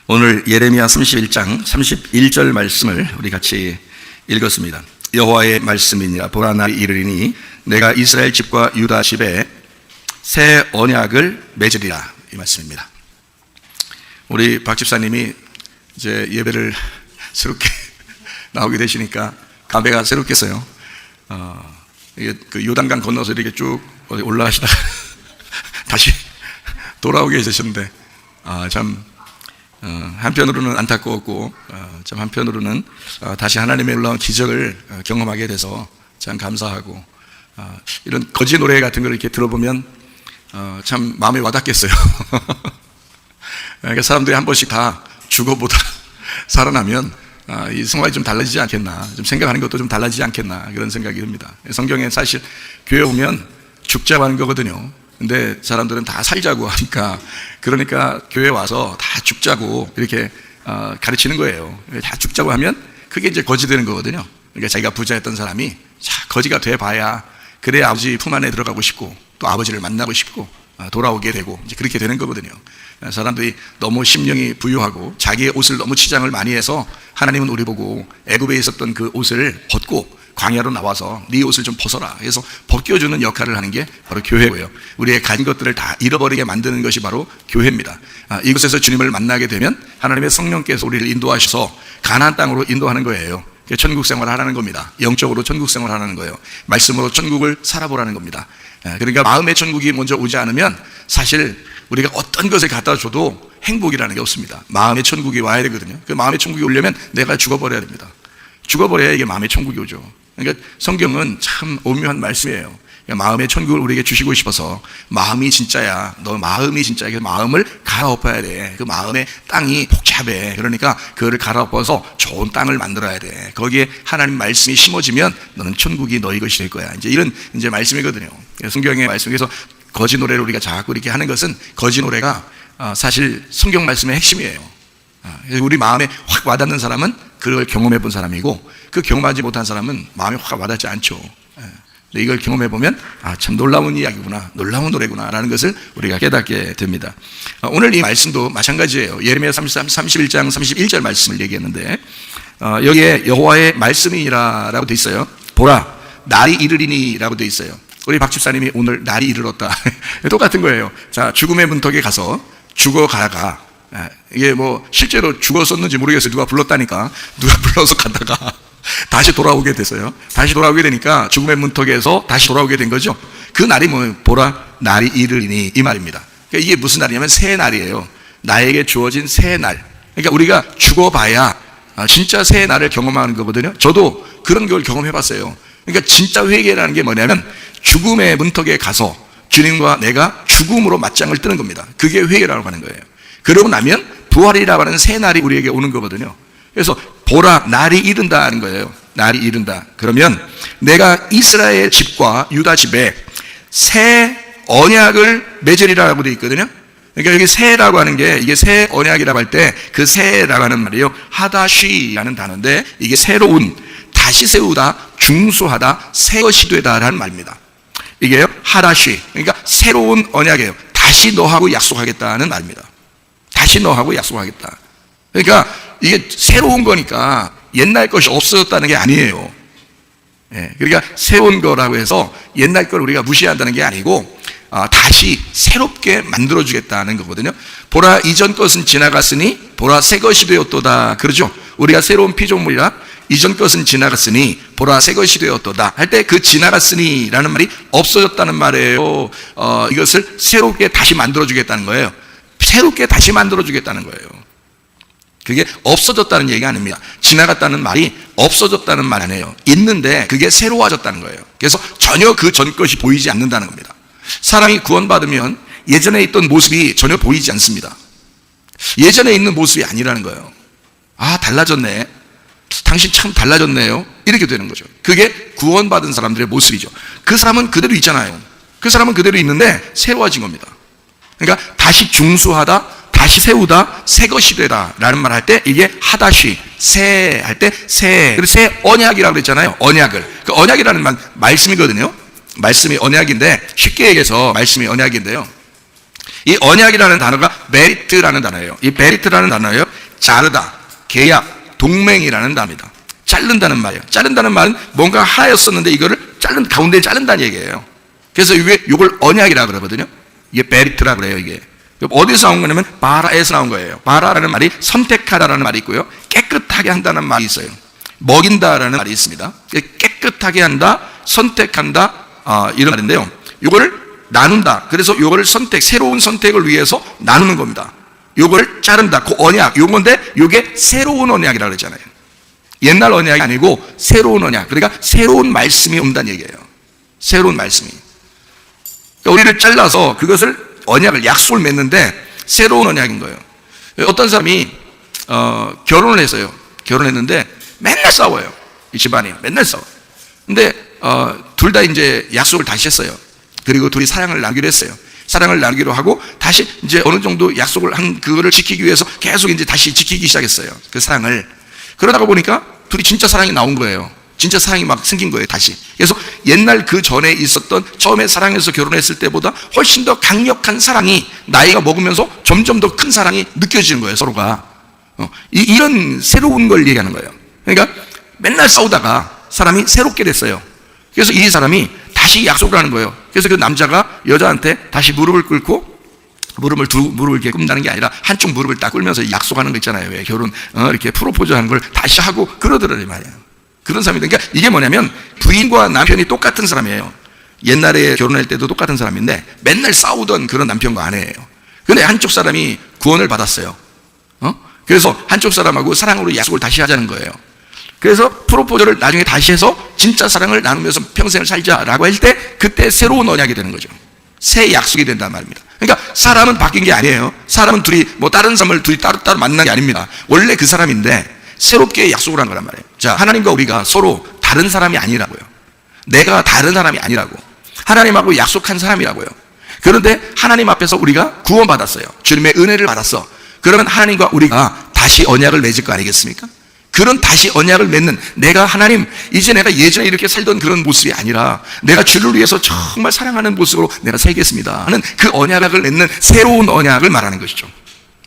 오늘 예레미야 31장 31절 말씀을 우리 같이 읽었습니다. 여호와의 말씀이니라. 보라, 날이 이르리니 내가 이스라엘 집과 유다 집에 새 언약을 맺으리라. 이 말씀입니다. 우리 박 집사님이 이제 예배를 새롭게 나오게 되시니까 감회가 새롭겠어요. 이게 그 요단강 건너서 이렇게 쭉 올라가시다가 다시 돌아오게 되셨는데, 한편으로는 안타까웠고, 참 한편으로는 다시 하나님의 놀라운 기적을 경험하게 돼서 참 감사하고, 이런 거지 노래 같은 걸 이렇게 들어보면 참 마음에 와닿겠어요. 그러니까 사람들이 한 번씩 다 죽어보다 살아나면 이 생활이 좀 달라지지 않겠나, 좀 생각하는 것도 좀 달라지지 않겠나, 그런 생각이 듭니다. 성경에 사실 교회 오면 죽자고 하는 거거든요. 근데 사람들은 다 살자고 하니까, 그러니까 교회 와서 다 죽자고 이렇게 가르치는 거예요. 다 죽자고 하면 그게 이제 거지 되는 거거든요. 그러니까 자기가 부자였던 사람이 거지가 돼봐야 그래야 아버지 품 안에 들어가고 싶고, 또 아버지를 만나고 싶고, 돌아오게 되고, 이제 그렇게 되는 거거든요. 사람들이 너무 심령이 부유하고 자기의 옷을 너무 치장을 많이 해서 하나님은 우리 보고 애굽에 있었던 그 옷을 벗고 광야로 나와서 네 옷을 좀 벗어라, 그래서 벗겨주는 역할을 하는 게 바로 교회고요. 우리의 가진 것들을 다 잃어버리게 만드는 것이 바로 교회입니다. 이곳에서 주님을 만나게 되면 하나님의 성령께서 우리를 인도하셔서 가나안 땅으로 인도하는 거예요. 천국 생활을 하라는 겁니다. 영적으로 천국 생활을 하라는 거예요. 말씀으로 천국을 살아보라는 겁니다. 그러니까 마음의 천국이 먼저 오지 않으면 사실 우리가 어떤 것을 갖다 줘도 행복이라는 게 없습니다. 마음의 천국이 와야 되거든요. 그 마음의 천국이 오려면 내가 죽어버려야 됩니다. 죽어버려야 이게 마음의 천국이 오죠. 그러니까 성경은 참 오묘한 말씀이에요. 마음의 천국을 우리에게 주시고 싶어서, 마음이 진짜야, 너 마음이 진짜야, 그래서 마음을 갈아엎어야 돼. 그 마음의 땅이 복잡해. 그러니까 그거를 갈아엎어서 좋은 땅을 만들어야 돼. 거기에 하나님 말씀이 심어지면 너는 천국이 너희 것이 될 거야. 이제 이런 이제 말씀이거든요. 성경의 말씀에서 거지 노래를 우리가 자꾸 이렇게 하는 것은, 거지 노래가 사실 성경 말씀의 핵심이에요. 우리 마음에 확 와닿는 사람은 그걸 경험해 본 사람이고, 그 경험하지 못한 사람은 마음에 확 와닿지 않죠. 이걸 경험해 보면 참 놀라운 이야기구나, 놀라운 노래구나 라는 것을 우리가 깨닫게 됩니다. 오늘 이 말씀도 마찬가지예요. 예레미야 31장 31절 말씀을 얘기했는데, 여기에 여호와의 말씀이니라 라고 돼 있어요. 보라, 날이 이르리니 라고 돼 있어요. 우리 박 집사님이 오늘 날이 이르렀다. 똑같은 거예요. 자, 죽음의 문턱에 가서 죽어가다가, 이게 뭐 실제로 죽었었는지 모르겠어요. 누가 불렀다니까. 누가 불러서 갔다가 다시 돌아오게 됐어요. 다시 돌아오게 되니까 죽음의 문턱에서 다시 돌아오게 된 거죠. 그 날이 뭐예요? 보라, 날이 이르리니, 이 말입니다. 그러니까 이게 무슨 날이냐면 새 날이에요. 나에게 주어진 새 날. 그러니까 우리가 죽어봐야 진짜 새 날을 경험하는 거거든요. 저도 그런 걸 경험해 봤어요. 그러니까 진짜 회개라는 게 뭐냐면, 죽음의 문턱에 가서 주님과 내가 죽음으로 맞짱을 뜨는 겁니다. 그게 회개라고 하는 거예요. 그러고 나면 부활이라고 하는 새 날이 우리에게 오는 거거든요. 그래서 보라, 날이 이른다는 거예요. 날이 이른다. 그러면 내가 이스라엘 집과 유다 집에 새 언약을 맺으리라고 되어 있거든요. 그러니까 여기 새라고 하는 게, 이게 새 언약이라고 할 때 그 새라고 하는 말이에요. 하다쉬라는 단어인데, 이게 새로운, 다시 세우다, 중수하다, 새 것이 되다라는 말입니다. 이게요, 하다쉬. 그러니까 새로운 언약이에요. 다시 너하고 약속하겠다는 말입니다. 다시 너하고 약속하겠다. 그러니까 이게 새로운 거니까 옛날 것이 없어졌다는 게 아니에요. 그러니까 새로운 거라고 해서 옛날 걸 우리가 무시한다는 게 아니고, 다시 새롭게 만들어주겠다는 거거든요. 보라, 이전 것은 지나갔으니 보라, 새 것이 되었도다. 그러죠. 우리가 새로운 피조물이라 이전 것은 지나갔으니 보라, 새 것이 되었도다 할 때, 그 지나갔으니 라는 말이 없어졌다는 말이에요. 이것을 새롭게 다시 만들어주겠다는 거예요. 새롭게 다시 만들어주겠다는 거예요. 그게 없어졌다는 얘기가 아닙니다. 지나갔다는 말이 없어졌다는 말 아니에요. 있는데 그게 새로워졌다는 거예요. 그래서 전혀 그 전 것이 보이지 않는다는 겁니다. 사람이 구원받으면 예전에 있던 모습이 전혀 보이지 않습니다. 예전에 있는 모습이 아니라는 거예요. 달라졌네, 당신 참 달라졌네요, 이렇게 되는 거죠. 그게 구원받은 사람들의 모습이죠. 그 사람은 그대로 있잖아요. 그 사람은 그대로 있는데 새로워진 겁니다. 그러니까 다시 중수하다, 다시 세우다, 새 것이 되다 라는 말 할 때, 이게 하다시, 새 할 때 새, 그리고 새 언약이라고 그랬잖아요. 언약을. 그 언약이라는 말씀이거든요. 말씀이 언약인데, 쉽게 얘기해서 말씀이 언약인데요, 이 언약이라는 단어가 베리트라는 단어예요. 이 베리트라는 단어예요. 자르다, 계약, 동맹이라는 단어입니다. 자른다는 말이에요. 자른다는 말은 뭔가 하였었는데 이거를 가운데 자른다는 얘기예요. 그래서 이걸 언약이라 그러거든요. 이게 베리트라 그래요. 이게 어디서 나온 거냐면 바라에서 나온 거예요. 바라라는 말이 선택하다라는 말이 있고요, 깨끗하게 한다는 말이 있어요. 먹인다라는 말이 있습니다. 깨끗하게 한다, 선택한다, 이런 말인데요. 이거를 나눈다. 그래서 이거를 새로운 선택을 위해서 나누는 겁니다. 이걸 자른다. 그 언약, 요건데 이게 새로운 언약이라고 그랬잖아요. 옛날 언약이 아니고 새로운 언약. 그러니까 새로운 말씀이 온다는 얘기예요. 새로운 말씀이. 그러니까 우리를 잘라서 그것을 언약을, 약속을 맺는데 새로운 언약인 거예요. 어떤 사람이 결혼을 했어요. 결혼했는데 맨날 싸워요. 이 집안이 맨날 싸워. 근데 둘 다 이제 약속을 다시 했어요. 그리고 둘이 사랑을 나누기로 했어요. 사랑을 나누기로 하고 다시 이제 어느 정도 약속을 한 그거를 지키기 위해서 계속 이제 다시 지키기 시작했어요. 그 사랑을. 그러다가 보니까 둘이 진짜 사랑이 나온 거예요. 진짜 사랑이 막 생긴 거예요, 다시. 그래서 옛날 그 전에 있었던 처음에 사랑해서 결혼했을 때보다 훨씬 더 강력한 사랑이 나이가 먹으면서 점점 더 큰 사랑이 느껴지는 거예요, 서로가. 이런 새로운 걸 얘기하는 거예요. 그러니까 맨날 싸우다가 사람이 새롭게 됐어요. 그래서 이 사람이 다시 약속을 하는 거예요. 그래서 그 남자가 여자한테 다시 무릎을 꿇고, 무릎을 이렇게 꿇는다는 게 아니라 한쪽 무릎을 딱 꿇으면서 약속하는 거 있잖아요. 왜 결혼 이렇게 프로포즈 하는 걸 다시 하고 그러더라니 말이에요. 그런 사람이. 그러니까 이게 뭐냐면 부인과 남편이 똑같은 사람이에요. 옛날에 결혼할 때도 똑같은 사람인데 맨날 싸우던 그런 남편과 아내예요. 근데 한쪽 사람이 구원을 받았어요. 그래서 한쪽 사람하고 사랑으로 약속을 다시 하자는 거예요. 그래서 프로포즈를 나중에 다시 해서 진짜 사랑을 나누면서 평생을 살자라고 할 때 그때 새로운 언약이 되는 거죠. 새 약속이 된단 말입니다. 그러니까 사람은 바뀐 게 아니에요. 사람은 다른 사람을 둘이 따로따로 만난 게 아닙니다. 원래 그 사람인데 새롭게 약속을 한 거란 말이에요. 자, 하나님과 우리가 서로 다른 사람이 아니라고요. 내가 다른 사람이 아니라고. 하나님하고 약속한 사람이라고요. 그런데 하나님 앞에서 우리가 구원받았어요. 주님의 은혜를 받았어. 그러면 하나님과 우리가 다시 언약을 맺을 거 아니겠습니까? 그런 다시 언약을 맺는, 내가 하나님, 이제 내가 예전에 이렇게 살던 그런 모습이 아니라 내가 주를 위해서 정말 사랑하는 모습으로 내가 살겠습니다 하는 그 언약을 맺는 새로운 언약을 말하는 것이죠.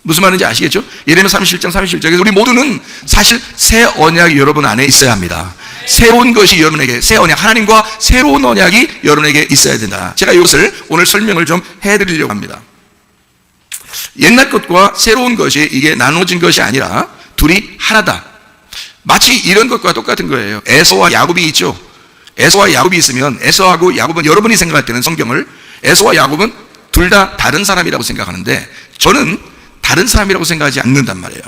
무슨 말인지 아시겠죠? 예레미야 31장 31절에서 우리 모두는 사실 새 언약이 여러분 안에 있어야 합니다. 새로운 것이 여러분에게, 새 언약, 하나님과 새로운 언약이 여러분에게 있어야 된다. 제가 이것을 오늘 설명을 좀 해드리려고 합니다. 옛날 것과 새로운 것이 이게 나눠진 것이 아니라 둘이 하나다. 마치 이런 것과 똑같은 거예요. 에서와 야곱이 있죠. 에서와 야곱이 있으면 에서하고 야곱은, 여러분이 생각할 때는 성경을 에서와 야곱은 둘 다 다른 사람이라고 생각하는데 저는 다른 사람이라고 생각하지 않는단 말이에요.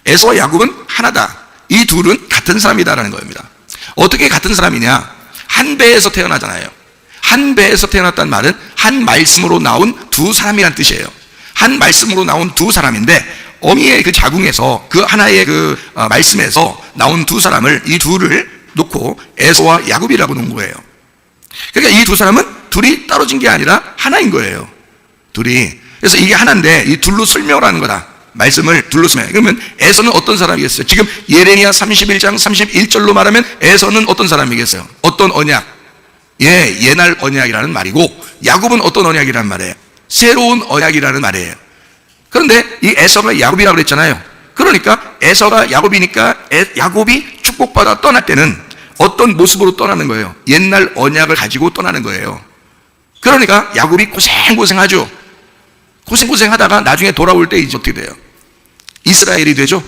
에서와 야곱은 하나다. 이 둘은 같은 사람이다라는 겁니다. 어떻게 같은 사람이냐? 한 배에서 태어나잖아요. 한 배에서 태어났다는 말은 한 말씀으로 나온 두 사람이란 뜻이에요. 한 말씀으로 나온 두 사람인데 어미의 그 자궁에서 그 하나의 그 말씀에서 나온 두 사람을, 이 둘을 놓고 에서와 야곱이라고 놓은 거예요. 그러니까 이 두 사람은 둘이 떨어진 게 아니라 하나인 거예요. 둘이. 그래서 이게 하나인데 이 둘로 설명을 하는 거다. 말씀을 둘로 설명해. 그러면 에서는 어떤 사람이겠어요? 지금 예레미야 31장 31절로 말하면 에서는 어떤 사람이겠어요? 어떤 언약? 옛날 언약이라는 말이고, 야곱은 어떤 언약이라는 말이에요? 새로운 언약이라는 말이에요. 그런데 이 에서가 야곱이라고 그랬잖아요. 그러니까 에서가 야곱이니까 야곱이 축복받아 떠날 때는 어떤 모습으로 떠나는 거예요? 옛날 언약을 가지고 떠나는 거예요. 그러니까 야곱이 고생하죠. 고생하다가 나중에 돌아올 때 이제 어떻게 돼요? 이스라엘이 되죠.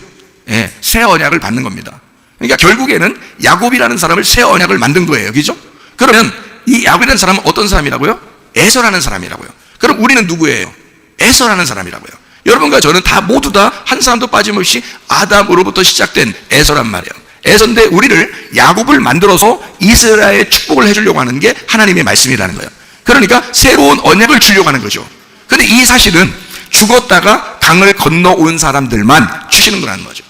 새 언약을 받는 겁니다. 그러니까 결국에는 야곱이라는 사람을 새 언약을 만든 거예요. 그죠? 그러면 이 야곱이라는 사람은 어떤 사람이라고요? 에서라는 사람이라고요. 그럼 우리는 누구예요? 에서라는 사람이라고요. 여러분과 저는 다 모두 다 한 사람도 빠짐없이 아담으로부터 시작된 에서란 말이에요. 에서인데 우리를 야곱을 만들어서 이스라엘의 축복을 해주려고 하는 게 하나님의 말씀이라는 거예요. 그러니까 새로운 언약을 주려고 하는 거죠. 근데 이 사실은 죽었다가 강을 건너온 사람들만 주시는 거라는 거죠.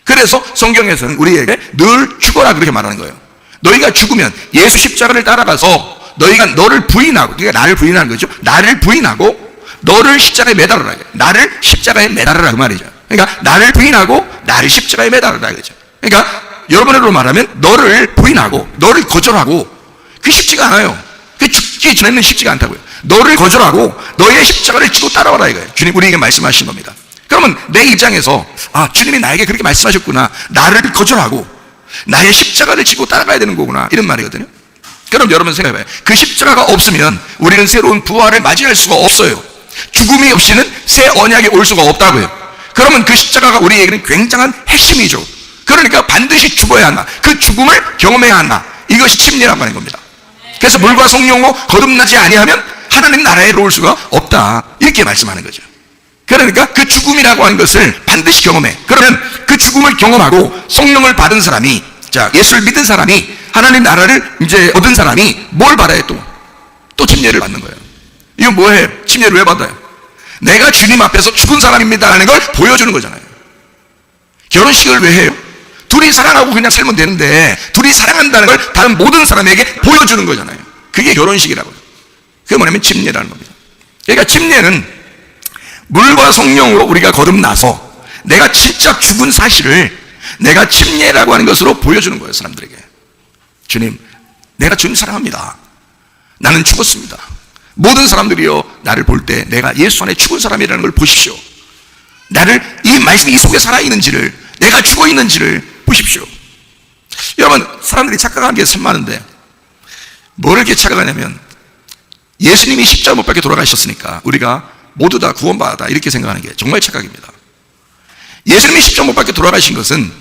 그래서 성경에서는 우리에게 늘 죽어라 그렇게 말하는 거예요. 너희가 죽으면 예수 십자가를 따라가서 너희가 너를 부인하고, 그러니까 나를 부인하는 거죠. 나를 부인하고 너를 십자가에 매달으라. 나를 십자가에 매달으라 그 말이죠. 그러니까 나를 부인하고 나를 십자가에 매달으라 그죠. 그러니까 여러분으로 말하면 너를 부인하고 너를 거절하고, 그 쉽지가 않아요. 그 죽기 전에는 쉽지가 않다고요. 너를 거절하고 너의 십자가를 지고 따라와라 이거예요. 주님 우리에게 말씀하신 겁니다. 그러면 내 입장에서 주님이 나에게 그렇게 말씀하셨구나, 나를 거절하고 나의 십자가를 지고 따라가야 되는 거구나, 이런 말이거든요. 그럼 여러분 생각해봐요. 그 십자가가 없으면 우리는 새로운 부활을 맞이할 수가 없어요. 죽음이 없이는 새 언약에 올 수가 없다고요. 그러면 그 십자가가 우리에게는 굉장한 핵심이죠. 그러니까 반드시 죽어야 한다. 그 죽음을 경험해야 한다. 이것이 침례라고 하는 겁니다. 그래서 물과 성령으로 거듭나지 아니하면 하나님 나라에 들어올 수가 없다, 이렇게 말씀하는 거죠. 그러니까 그 죽음이라고 하는 것을 반드시 경험해. 그러면 그 죽음을 경험하고 성령을 받은 사람이, 예수를 믿은 사람이, 하나님 나라를 이제 얻은 사람이 뭘 받아요? 또 침례를 받는 거예요. 이건 뭐예요? 침례를 왜 받아요? 내가 주님 앞에서 죽은 사람입니다라는 걸 보여주는 거잖아요. 결혼식을 왜 해요? 둘이 사랑하고 그냥 살면 되는데 둘이 사랑한다는 걸 다른 모든 사람에게 보여주는 거잖아요. 그게 결혼식이라고요. 그게 뭐냐면 침례라는 겁니다. 그러니까 침례는 물과 성령으로 우리가 거듭나서 내가 진짜 죽은 사실을 내가 침례라고 하는 것으로 보여주는 거예요, 사람들에게. 주님, 내가 주님 사랑합니다. 나는 죽었습니다. 모든 사람들이요, 나를 볼 때 내가 예수 안에 죽은 사람이라는 걸 보십시오. 나를, 이 말씀이 이 속에 살아있는지를, 내가 죽어 있는지를 보십시오. 여러분, 사람들이 착각하는 게 참 많은데 뭐를 이렇게 착각하냐면, 예수님이 십자가 못 박혀 돌아가셨으니까 우리가 모두 다 구원받았다, 이렇게 생각하는 게 정말 착각입니다. 예수님이 십자가 못 박혀 돌아가신 것은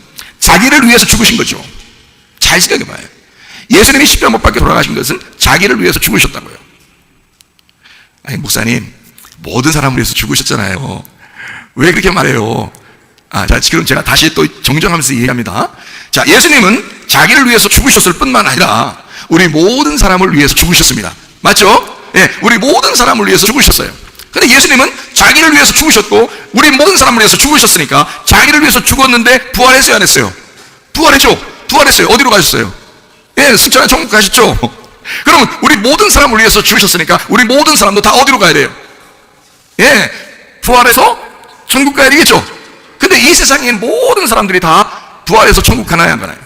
자기를 위해서 죽으신 거죠. 잘 생각해봐요. 예수님이 십자가 못 박혀 돌아가신 것은 자기를 위해서 죽으셨다고요. 아니, 목사님, 모든 사람을 위해서 죽으셨잖아요. 왜 그렇게 말해요? 지금 제가 다시 또 정정하면서 이해합니다. 예수님은 자기를 위해서 죽으셨을 뿐만 아니라 우리 모든 사람을 위해서 죽으셨습니다. 맞죠? 예, 우리 모든 사람을 위해서 죽으셨어요. 근데 예수님은 자기를 위해서 죽으셨고 우리 모든 사람을 위해서 죽으셨으니까 자기를 위해서 죽었는데 부활했어요, 안 했어요? 부활했죠? 부활했어요. 어디로 가셨어요? 예, 승천한 천국 가셨죠? 그러면 우리 모든 사람을 위해서 죽으셨으니까 우리 모든 사람도 다 어디로 가야 돼요? 예, 부활해서 천국 가야 되겠죠? 근데 이 세상에 모든 사람들이 다 부활해서 천국 가나요, 안 가나요?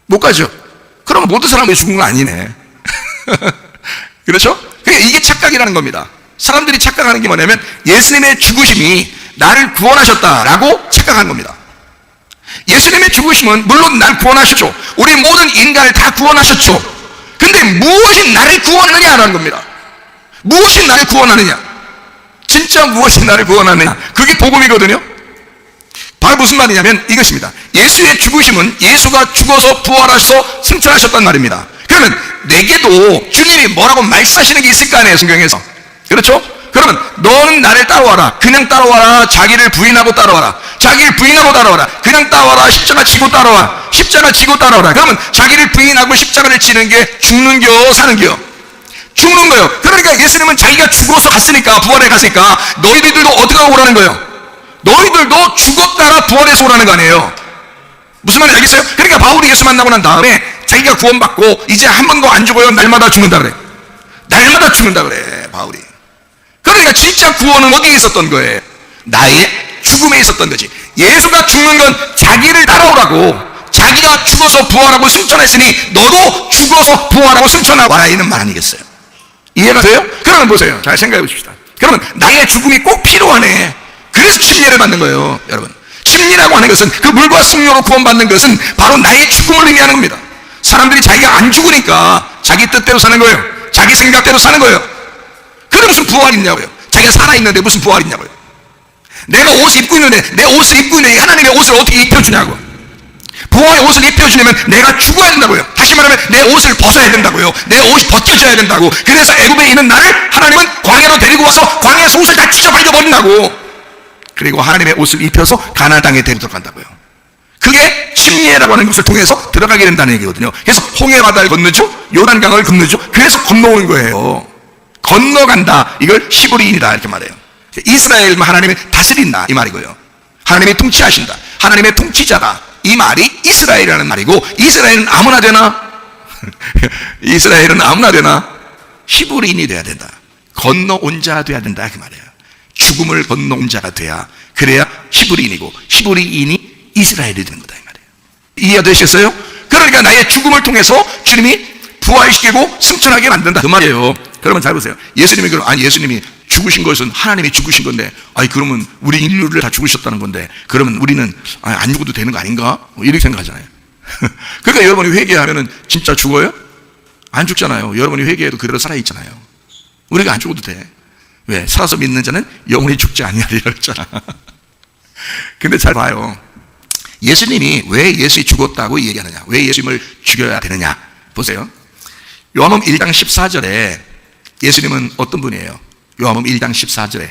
못 가죠? 그럼 모든 사람이 죽은 건 아니네. 그렇죠? 그러니까 이게 착각이라는 겁니다. 사람들이 착각하는 게 뭐냐면 예수님의 죽으심이 나를 구원하셨다라고 착각한 겁니다. 예수님의 죽으심은 물론 날 구원하셨죠. 우리 모든 인간을 다 구원하셨죠. 근데 무엇이 나를 구원하느냐라는 겁니다. 무엇이 나를 구원하느냐? 진짜 무엇이 나를 구원하느냐? 그게 복음이거든요. 바로 무슨 말이냐면 이것입니다. 예수의 죽으심은 예수가 죽어서 부활하셔서 승천하셨단 말입니다. 그러면 내게도 주님이 뭐라고 말씀하시는 게 있을 거 아니에요, 성경에서. 그렇죠? 그러면 너는 나를 따라와라. 그냥 따라와라. 자기를 부인하고 따라와라. 자기를 부인하고 따라와라. 그냥 따라와라. 십자가 지고 따라와. 십자가 지고 따라와라. 그러면 자기를 부인하고 십자가를 지는 게 죽는겨, 사는겨? 죽는 거예요. 그러니까 예수님은 자기가 죽어서 갔으니까, 부활해 갔으니까 너희들도 어떻게 하고 오라는 거예요? 너희들도 죽었다가 부활해서 오라는 거 아니에요? 무슨 말인지 알겠어요? 그러니까 바울이 예수 만나고 난 다음에 자기가 구원받고 이제 한 번도 안 죽어요. 날마다 죽는다 그래. 날마다 죽는다 그래, 바울이. 그러니까 진짜 구원은 어디에 있었던 거예요? 나의 죽음에 있었던 거지. 예수가 죽는 건 자기를 따라오라고. 자기가 죽어서 부활하고 승천했으니 너도 죽어서 부활하고 승천하고 와라, 이는 말 아니겠어요? 이해가 돼요? 그러면 보세요. 잘 생각해 보십시다. 그러면 나의 죽음이 꼭 필요하네. 그래서 침례를 받는 거예요, 여러분. 침례라고 하는 것은, 그 물과 성령으로 구원받는 것은 바로 나의 죽음을 의미하는 겁니다. 사람들이 자기가 안 죽으니까 자기 뜻대로 사는 거예요. 자기 생각대로 사는 거예요. 그래 무슨 부활이 있냐고요. 자기가 살아있는데 무슨 부활이 있냐고요. 내가 옷을 입고 있는데 내 옷을 입고 있는데 하나님의 옷을 어떻게 입혀주냐고. 부활의 옷을 입혀주려면 내가 죽어야 된다고요. 다시 말하면 내 옷을 벗어야 된다고요. 내 옷이 벗겨져야 된다고. 그래서 애굽에 있는 나를 하나님은 광야로 데리고 와서 광야에서 옷을 다 찢어버려 버린다고. 그리고 하나님의 옷을 입혀서 가나안 땅에 데리고 들어간다고요. 그게 침례라고 하는 것을 통해서 들어가게 된다는 얘기거든요. 그래서 홍해 바다를 건너죠. 요단강을 건너죠. 그래서 건너오는 거예요. 건너간다. 이걸 히브리인이다, 이렇게 말해요. 이스라엘만 하나님이 다스린다, 이 말이고요. 하나님이 통치하신다. 하나님의 통치자다. 이 말이 이스라엘이라는 말이고, 이스라엘은 아무나 되나? 이스라엘은 아무나 되나? 히브리인이 돼야 된다. 건너온 자가 돼야 된다, 그 말이에요. 죽음을 건너온 자가 돼야, 그래야 히브리인이고, 히브리인이 이스라엘이 되는 거다, 이 말이에요. 이해되셨어요? 그러니까 나의 죽음을 통해서 주님이 부활시키고 승천하게 만든다, 그 말이에요. 그러면 잘 보세요. 예수님이 죽으신 것은 하나님이 죽으신 건데, 아니 그러면 우리 인류를 다 죽으셨다는 건데, 그러면 우리는 안 죽어도 되는 거 아닌가? 이렇게 생각하잖아요. 그러니까 여러분이 회개하면은 진짜 죽어요? 안 죽잖아요. 여러분이 회개해도 그대로 살아있잖아요. 우리가 안 죽어도 돼. 왜? 살아서 믿는 자는 영원히 죽지 아니하리라 그랬잖아. 근데 잘 봐요. 예수님이 왜 예수님이 죽었다고 얘기하느냐, 왜 예수님을 죽여야 되느냐 보세요. 요한복음 1장 14절에 예수님은 어떤 분이에요? 요한복음 1장 14절에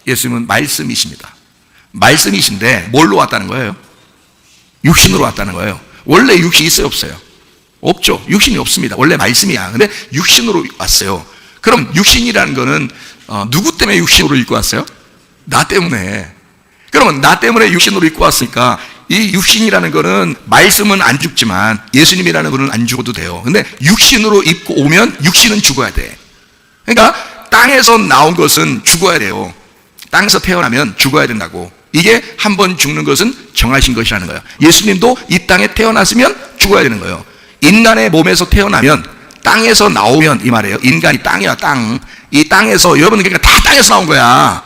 예수님은 말씀이십니다. 말씀이신데 뭘로 왔다는 거예요? 육신으로 왔다는 거예요. 원래 육신이 있어요, 없어요? 없죠. 육신이 없습니다. 원래 말씀이야. 근데 육신으로 왔어요. 그럼 육신이라는 거는 누구 때문에 육신으로 입고 왔어요? 나 때문에. 그러면 나 때문에 육신으로 입고 왔으니까 이 육신이라는 거는, 말씀은 안 죽지만 예수님이라는 분은 안 죽어도 돼요. 근데 육신으로 입고 오면 육신은 죽어야 돼. 그러니까 땅에서 나온 것은 죽어야 돼요. 땅에서 태어나면 죽어야 된다고. 이게 한 번 죽는 것은 정하신 것이라는 거예요. 예수님도 이 땅에 태어났으면 죽어야 되는 거예요. 인간의 몸에서 태어나면, 땅에서 나오면, 이 말이에요. 인간이 땅이야, 땅. 이 땅에서, 여러분은 그러니까 다 땅에서 나온 거야.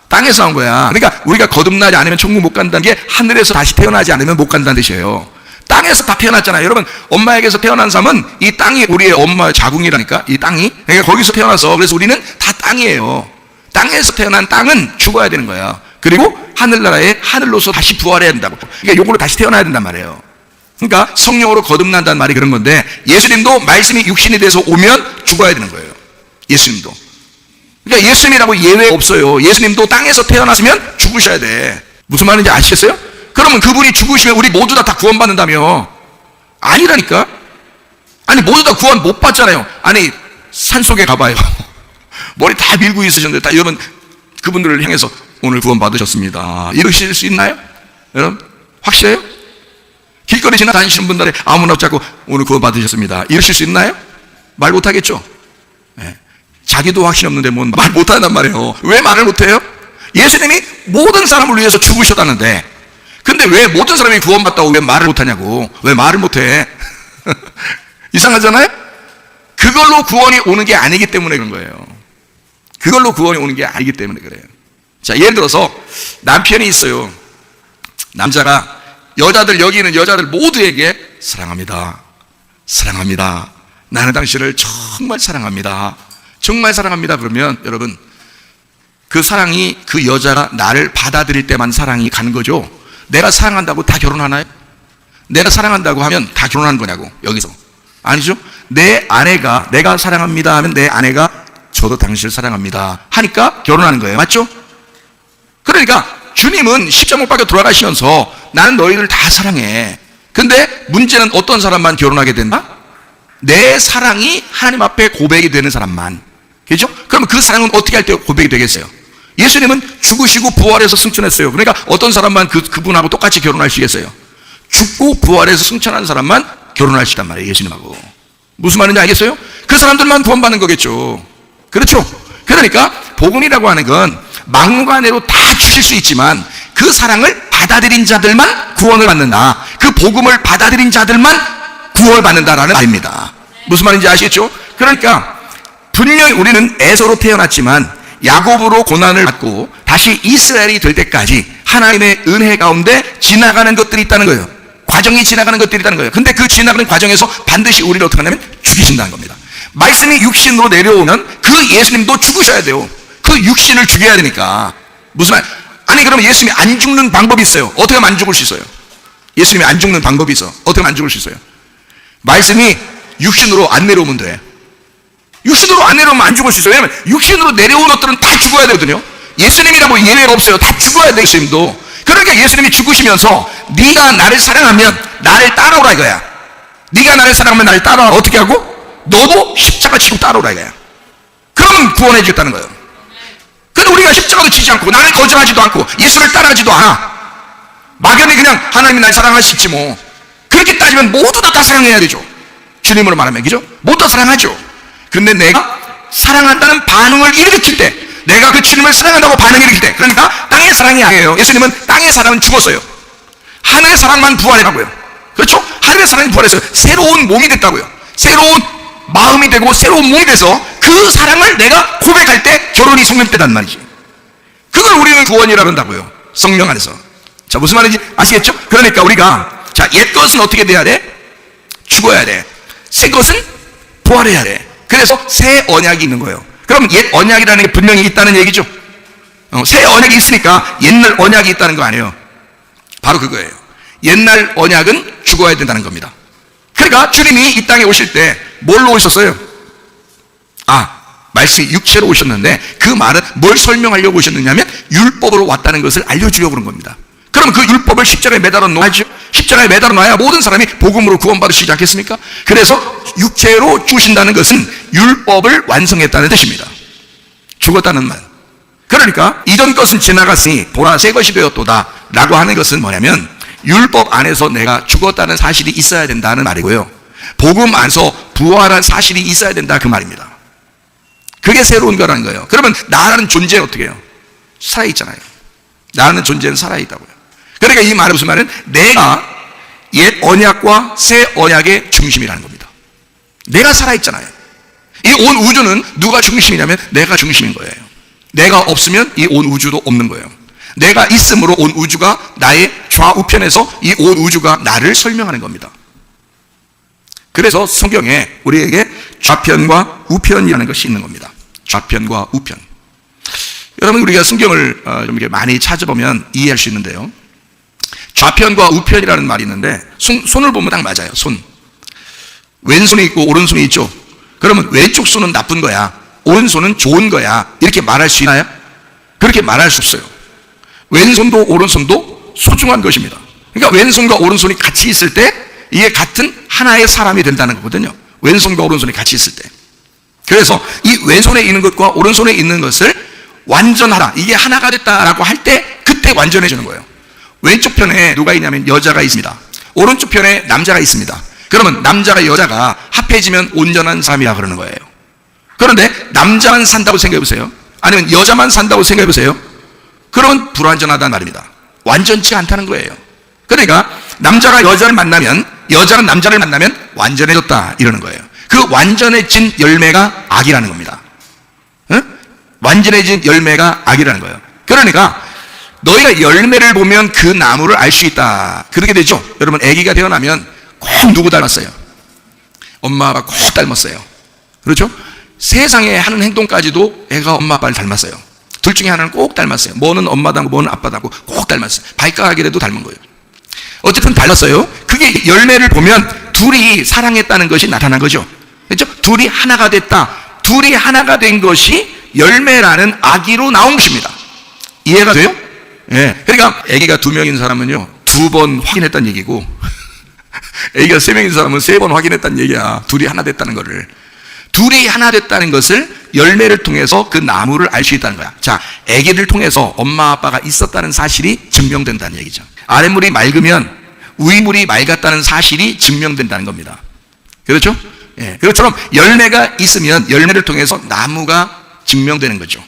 땅에서 나온 거야. 그러니까 우리가 거듭나지 않으면 천국 못 간다는 게, 하늘에서 다시 태어나지 않으면 못 간다는 뜻이에요. 땅에서 다 태어났잖아요. 여러분, 엄마에게서 태어난 사람은 이 땅이 우리의 엄마의 자궁이라니까, 이 땅이. 그러니까 거기서 태어나서, 그래서 우리는 다 땅이에요. 땅에서 태어난 땅은 죽어야 되는 거야. 그리고 하늘나라에 하늘로서 다시 부활해야 된다고. 그러니까 요걸로 다시 태어나야 된단 말이에요. 그러니까 성령으로 거듭난다는 말이 그런 건데, 예수님도 말씀이 육신이 돼서 오면 죽어야 되는 거예요. 예수님도. 그러니까 예수님이라고 예외 없어요. 예수님도 땅에서 태어났으면 죽으셔야 돼. 무슨 말인지 아시겠어요? 그러면 그분이 죽으시면 우리 모두 다 구원받는다며? 아니라니까. 아니 모두 다 구원 못 받잖아요. 아니 산속에 가봐요. 머리 다 밀고 있으셨는데, 다 여러분 그분들을 향해서 오늘 구원 받으셨습니다, 이러실 수 있나요? 여러분 확실해요? 길거리 지나다니시는 분들에 아무나 붙잡고 오늘 구원 받으셨습니다, 이러실 수 있나요? 말 못하겠죠? 네. 자기도 확신 없는데 뭔 말 못한단 말이에요. 왜 말을 못해요? 예수님이 모든 사람을 위해서 죽으셨다는데, 근데 왜 모든 사람이 구원받다고 왜 말을 못하냐고. 왜 말을 못해? 이상하잖아요? 그걸로 구원이 오는 게 아니기 때문에 그런 거예요. 그걸로 구원이 오는 게 아니기 때문에 그래요. 자, 예를 들어서 남편이 있어요. 남자가 여자들, 여기 있는 여자들 모두에게 사랑합니다, 사랑합니다, 나는 당신을 정말 사랑합니다, 정말 사랑합니다. 그러면 여러분, 그 사랑이 그 여자가 나를 받아들일 때만 사랑이 가는 거죠. 내가 사랑한다고 다 결혼하나요? 내가 사랑한다고 하면 다 결혼하는 거냐고, 여기서. 아니죠. 내 아내가 내가 사랑합니다 하면 내 아내가 저도 당신을 사랑합니다 하니까 결혼하는 거예요. 맞죠? 그러니까 주님은 십자가 못 박혀 돌아가시면서 나는 너희를 다 사랑해. 근데 문제는 어떤 사람만 결혼하게 된다? 내 사랑이 하나님 앞에 고백이 되는 사람만. 그죠? 그러면 그 사랑은 어떻게 할 때 고백이 되겠어요? 예수님은 죽으시고 부활해서 승천했어요. 그러니까 어떤 사람만 그분하고 똑같이 결혼하시겠어요? 죽고 부활해서 승천한 사람만 결혼하시단 말이에요, 예수님하고. 무슨 말인지 알겠어요? 그 사람들만 구원받는 거겠죠. 그렇죠? 그러니까 복음이라고 하는 건 막무가내로 다 주실 수 있지만, 그 사랑을 받아들인 자들만 구원을 받는다. 그 복음을 받아들인 자들만 구원을 받는다라는 말입니다. 무슨 말인지 아시겠죠? 그러니까 분명히 우리는 에서로 태어났지만 야곱으로 고난을 받고 다시 이스라엘이 될 때까지 하나님의 은혜 가운데 지나가는 것들이 있다는 거예요. 과정이 지나가는 것들이 있다는 거예요. 근데 그 지나가는 과정에서 반드시 우리를 어떻게 하냐면 죽이신다는 겁니다. 말씀이 육신으로 내려오면 그 예수님도 죽으셔야 돼요. 그 육신을 죽여야 되니까. 무슨 말? 아니 그러면 예수님이 안 죽는 방법이 있어요. 어떻게 하면 안 죽을 수 있어요? 예수님이 안 죽는 방법이 있어. 어떻게 하면 안 죽을 수 있어요? 말씀이 육신으로 안 내려오면 돼. 육신으로 안 내려오면 안 죽을 수 있어요. 왜냐면 육신으로 내려온 것들은 다 죽어야 되거든요. 예수님이라고 예외가 없어요. 다 죽어야 돼, 예수님도. 그러니까 예수님이 죽으시면서 네가 나를 사랑하면 나를 따라오라 이거야. 네가 나를 사랑하면 나를 따라오라. 어떻게 하고? 너도 십자가 지고 따라오라 이거야. 그러면 구원해 주겠다는 거예요. 근데 우리가 십자가도 지지 않고 나를 거절하지도 않고 예수를 따라하지도 않아. 막연히 그냥 하나님이 날 사랑하시지 뭐. 그렇게 따지면 모두 다 사랑해야 되죠. 주님으로 말하면, 그죠? 모두 다 사랑하죠. 근데 내가 사랑한다는 반응을 일으킬 때, 내가 그 주님을 사랑한다고 반응을 일으킬 때, 그러니까 땅의 사랑이 아니에요. 예수님은 땅의 사랑은 죽었어요. 하늘의 사랑만 부활해가고요. 그렇죠? 하늘의 사랑이 부활해서 새로운 몸이 됐다고요. 새로운 마음이 되고 새로운 몸이 돼서 그 사랑을 내가 고백할 때 결혼이 성립되단 말이지. 그걸 우리는 구원이라고 한다고요, 성령 안에서. 자, 무슨 말인지 아시겠죠? 그러니까 우리가, 자, 옛 것은 어떻게 돼야 돼? 죽어야 돼. 새 것은 부활해야 돼. 그래서 새 언약이 있는 거예요. 그럼 옛 언약이라는 게 분명히 있다는 얘기죠. 새 언약이 있으니까 옛날 언약이 있다는 거 아니에요. 바로 그거예요. 옛날 언약은 죽어야 된다는 겁니다. 그러니까 주님이 이 땅에 오실 때 뭘로 오셨어요? 말씀이 육체로 오셨는데, 그 말은 뭘 설명하려고 오셨느냐면 율법으로 왔다는 것을 알려주려고 그런 겁니다. 그럼 그 율법을 십자가에 매달아 놓아야죠. 십자가에 매달아 놔야 모든 사람이 복음으로 구원받을 수 있지 않겠습니까? 그래서 육체로 주신다는 것은 율법을 완성했다는 뜻입니다. 죽었다는 말. 그러니까 이전 것은 지나갔으니 보라 새 것이 되었도다 라고 하는 것은 뭐냐면, 율법 안에서 내가 죽었다는 사실이 있어야 된다는 말이고요, 복음 안에서 부활한 사실이 있어야 된다, 그 말입니다. 그게 새로운 거라는 거예요. 그러면 나라는 존재는 어떻게 해요? 살아있잖아요. 나라는 존재는 살아있다고요. 그러니까 이 말은 무슨 말은, 내가 옛 언약과 새 언약의 중심이라는 겁니다. 내가 살아있잖아요. 이 온 우주는 누가 중심이냐면 내가 중심인 거예요. 내가 없으면 이 온 우주도 없는 거예요. 내가 있음으로 온 우주가 나의 좌우편에서 이 온 우주가 나를 설명하는 겁니다. 그래서 성경에 우리에게 좌편과 우편이라는 것이 있는 겁니다. 좌편과 우편. 여러분, 우리가 성경을 좀 이렇게 많이 찾아보면 이해할 수 있는데요, 좌편과 우편이라는 말이 있는데, 손을 보면 딱 맞아요. 손. 왼손이 있고 오른손이 있죠. 그러면 왼쪽 손은 나쁜 거야, 오른손은 좋은 거야, 이렇게 말할 수 있나요? 그렇게 말할 수 없어요. 왼손도 오른손도 소중한 것입니다. 그러니까 왼손과 오른손이 같이 있을 때 이게 같은 하나의 사람이 된다는 거거든요. 왼손과 오른손이 같이 있을 때. 그래서 이 왼손에 있는 것과 오른손에 있는 것을 완전하라, 이게 하나가 됐다라고 할 때 그때 완전해지는 거예요. 왼쪽 편에 누가 있냐면 여자가 있습니다. 오른쪽 편에 남자가 있습니다. 그러면 남자가 여자가 합해지면 온전한 사람이라 그러는 거예요. 그런데 남자만 산다고 생각해보세요. 아니면 여자만 산다고 생각해보세요. 그러면 불완전하다는 말입니다. 완전치 않다는 거예요. 그러니까 남자가 여자를 만나면, 여자가 남자를 만나면 완전해졌다 이러는 거예요. 그 완전해진 열매가 악이라는 겁니다. 완전해진 열매가 악이라는 거예요. 그러니까 너희가 열매를 보면 그 나무를 알 수 있다, 그렇게 되죠. 여러분, 아기가 태어나면 꼭 누구 닮았어요? 엄마 아빠 꼭 닮았어요. 그렇죠? 세상에 하는 행동까지도 애가 엄마 아빠를 닮았어요. 둘 중에 하나는 꼭 닮았어요. 뭐는 엄마 닮고 뭐는 아빠 닮고 꼭 닮았어요. 발가락이라도 닮은 거예요. 어쨌든 닮았어요. 그게 열매를 보면 둘이 사랑했다는 것이 나타난 거죠. 그렇죠? 둘이 하나가 됐다. 둘이 하나가 된 것이 열매라는 아기로 나온 것입니다. 이해가 돼요? 예. 그러니까 아기가 2명인 사람은요 2번 확인했다는 얘기고, 아기가 3명인 사람은 3번 확인했다는 얘기야. 둘이 하나 됐다는 거를. 둘이 하나 됐다는 것을 열매를 통해서 그 나무를 알 수 있다는 거야. 자, 아기를 통해서 엄마 아빠가 있었다는 사실이 증명된다는 얘기죠. 아랫물이 맑으면 위물이 맑았다는 사실이 증명된다는 겁니다. 그렇죠? 예. 그것처럼 열매가 있으면 열매를 통해서 나무가 증명되는 거죠.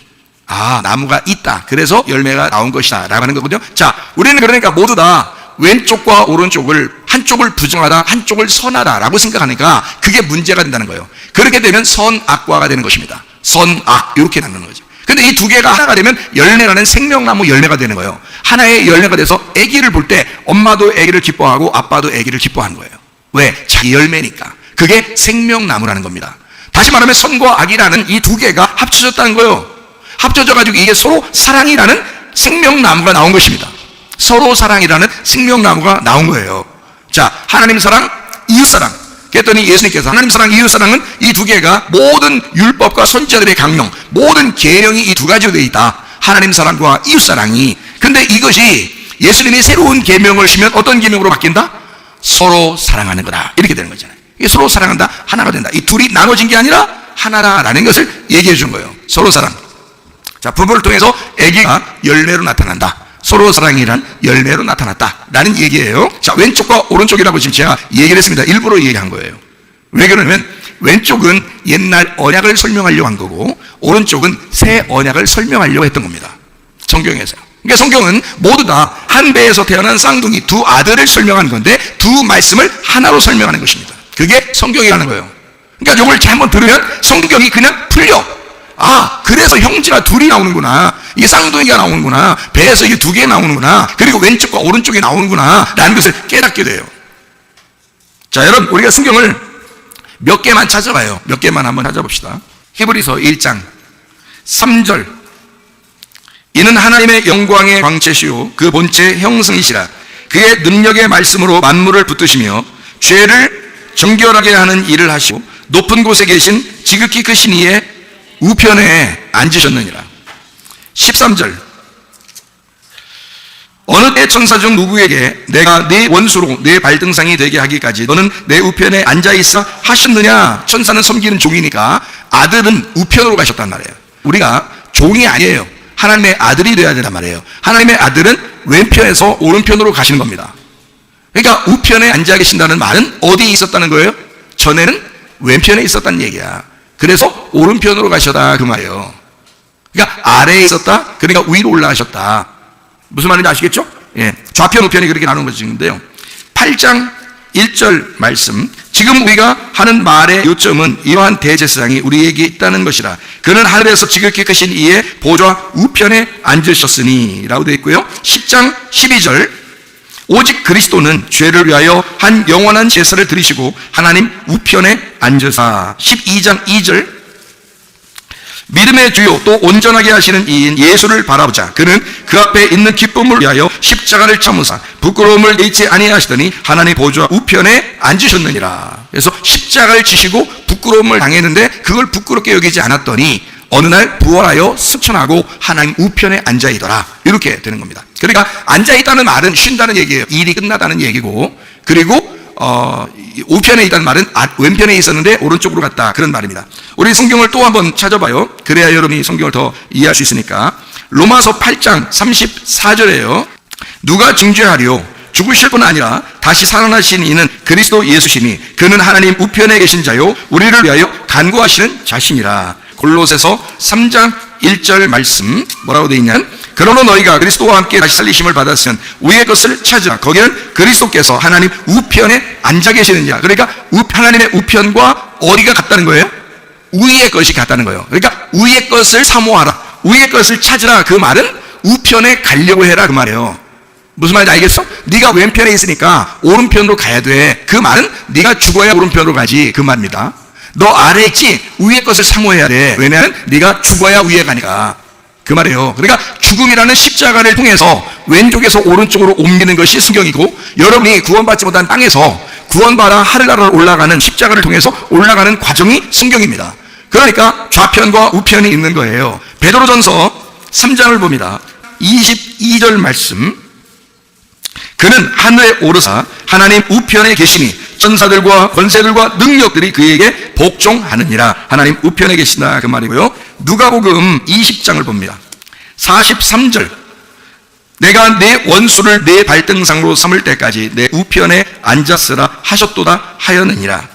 나무가 있다, 그래서 열매가 나온 것이다 라고 하는 거거든요. 자, 우리는 그러니까 모두 다 왼쪽과 오른쪽을, 한쪽을 부정하다 한쪽을 선하다 라고 생각하니까 그게 문제가 된다는 거예요. 그렇게 되면 선악과가 되는 것입니다. 선악, 이렇게 나누는 거죠. 근데 이 두 개가 하나가 되면 열매라는 생명나무 열매가 되는 거예요. 하나의 열매가 돼서 아기를 볼 때 엄마도 아기를 기뻐하고 아빠도 아기를 기뻐하는 거예요. 왜? 자기 열매니까. 그게 생명나무라는 겁니다. 다시 말하면 선과 악이라는 이 두 개가 합쳐졌다는 거예요. 합쳐져가지고 이게 서로 사랑이라는 생명나무가 나온 것입니다. 서로 사랑이라는 생명나무가 나온 거예요. 자, 하나님 사랑, 이웃 사랑. 그랬더니 예수님께서 하나님 사랑, 이웃 사랑은 이 두 개가 모든 율법과 선지자들의 강령, 모든 계명이 이 두 가지로 되어 있다. 하나님 사랑과 이웃 사랑이. 근데 이것이 예수님이 새로운 계명을 주면 어떤 계명으로 바뀐다? 서로 사랑하는 거다, 이렇게 되는 거잖아요. 이게 서로 사랑한다, 하나가 된다. 이 둘이 나눠진 게 아니라 하나라는 것을 얘기해 준 거예요. 서로 사랑. 자, 부부를 통해서 아기가 열매로 나타난다. 서로 사랑이란 열매로 나타났다라는 얘기예요. 자, 왼쪽과 오른쪽이라고 지금 제가 얘기를 했습니다. 일부러 얘기한 거예요. 왜 그러냐면 왼쪽은 옛날 언약을 설명하려고 한 거고, 오른쪽은 새 언약을 설명하려고 했던 겁니다. 성경에서. 그러니까 성경은 모두 다 한 배에서 태어난 쌍둥이 두 아들을 설명하는 건데, 두 말씀을 하나로 설명하는 것입니다. 그게 성경이라는 거예요. 그러니까 이걸 잘못 들으면 성경이 그냥 풀려. 아, 그래서 형제가 둘이 나오는구나. 이게 쌍둥이가 나오는구나. 배에서 이게 두 개 나오는구나. 그리고 왼쪽과 오른쪽이 나오는구나. 라는 것을 깨닫게 돼요. 자, 여러분, 우리가 성경을 몇 개만 찾아봐요. 몇 개만 한번 찾아봅시다. 히브리서 1장 3절. 이는 하나님의 영광의 광채시요 그 본체 형성이시라. 그의 능력의 말씀으로 만물을 붙드시며 죄를 정결하게 하는 일을 하시고 높은 곳에 계신 지극히 크신 이의 우편에 앉으셨느니라. 13절. 어느 때 천사 중 누구에게 내가 네 원수로 네 발등상이 되게 하기까지 너는 내 우편에 앉아있어 하셨느냐. 천사는 섬기는 종이니까 아들은 우편으로 가셨단 말이에요. 우리가 종이 아니에요. 하나님의 아들이 되어야 된단 말이에요. 하나님의 아들은 왼편에서 오른편으로 가시는 겁니다. 그러니까 우편에 앉아 계신다는 말은 어디에 있었다는 거예요? 전에는 왼편에 있었다는 얘기야. 그래서 오른편으로 가셨다 그 말이에요. 그러니까 아래에 있었다, 그러니까 위로 올라가셨다. 무슨 말인지 아시겠죠? 예, 좌편 우편이 그렇게 나누는 것인데요. 8장 1절 말씀. 지금 우리가 하는 말의 요점은 이러한 대제사장이 우리에게 있다는 것이라. 그는 하늘에서 지극히 크신 이의 보좌 우편에 앉으셨으니 라고 되어 있고요. 10장 12절. 오직 그리스도는 죄를 위하여 한 영원한 제사를 드리시고 하나님 우편에 앉으사. 12장 2절. 믿음의 주요 또 온전하게 하시는 이인 예수를 바라보자. 그는 그 앞에 있는 기쁨을 위하여 십자가를 참으사 부끄러움을 잊지 아니하시더니 하나님 보좌 우편에 앉으셨느니라. 그래서 십자가를 지시고 부끄러움을 당했는데 그걸 부끄럽게 여기지 않았더니 어느 날 부활하여 승천하고 하나님 우편에 앉아있더라. 이렇게 되는 겁니다. 그러니까 앉아있다는 말은 쉰다는 얘기예요. 일이 끝나다는 얘기고, 그리고 우편에 있다는 말은 왼편에 있었는데 오른쪽으로 갔다, 그런 말입니다. 우리 성경을 또 한번 찾아봐요. 그래야 여러분이 성경을 더 이해할 수 있으니까. 로마서 8장 34절에요. 누가 중죄하리요? 죽으실 뿐 아니라 다시 살아나신 이는 그리스도 예수시니 그는 하나님 우편에 계신 자요 우리를 위하여 간구하시는 자신이라. 골로새서 3장 1절 말씀 뭐라고 되어 있냐면, 그러므로 너희가 그리스도와 함께 다시 살리심을 받았으면 위의 것을 찾으라. 거기는 그리스도께서 하나님 우편에 앉아 계시는 자. 그러니까 하나님의 우편과 어디가 같다는 거예요? 위의 것이 같다는 거예요. 그러니까 위의 것을 사모하라, 위의 것을 찾으라. 그 말은 우편에 가려고 해라 그 말이에요. 무슨 말인지 알겠어? 네가 왼편에 있으니까 오른편으로 가야 돼. 그 말은 네가 죽어야 오른편으로 가지 그 말입니다. 너 아래에 있지? 위의 것을 사모해야 돼. 왜냐하면 네가 죽어야 위에 가니까 그 말이에요. 그러니까 죽음이라는 십자가를 통해서 왼쪽에서 오른쪽으로 옮기는 것이 성경이고, 여러분이 구원받지 못한 땅에서 구원받아 하늘나라로 올라가는 십자가를 통해서 올라가는 과정이 성경입니다. 그러니까 좌편과 우편이 있는 거예요. 베드로전서 3장을 봅니다. 22절 말씀. 그는 하늘에 오르사 하나님 우편에 계시니 천사들과 권세들과 능력들이 그에게 복종하느니라. 하나님 우편에 계신다 그 말이고요. 누가복음 20장을 봅니다. 43절. 내가 내 원수를 내 발등상으로 삼을 때까지 내 우편에 앉았으라 하셨도다 하였느니라.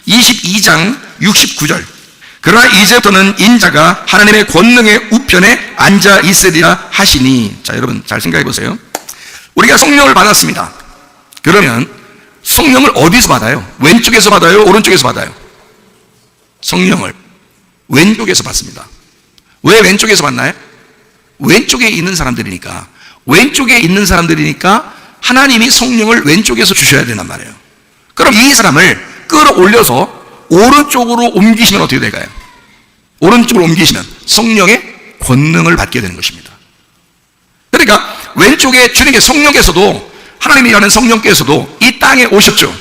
22장 69절. 그러나 이제부터는 인자가 하나님의 권능의 우편에 앉아 있으리라 하시니. 자, 여러분 잘 생각해 보세요. 우리가 성령을 받았습니다. 그러면 성령을 어디서 받아요? 왼쪽에서 받아요? 오른쪽에서 받아요? 성령을 왼쪽에서 받습니다. 왜 왼쪽에서 받나요? 왼쪽에 있는 사람들이니까. 왼쪽에 있는 사람들이니까 하나님이 성령을 왼쪽에서 주셔야 된단 말이에요. 그럼 이 사람을 끌어올려서 오른쪽으로 옮기시면 어떻게 될까요? 오른쪽으로 옮기시면 성령의 권능을 받게 되는 것입니다. 그러니까 왼쪽에 주님의 성령께서도, 하나님이라는 성령께서도 이 땅에 오셨죠.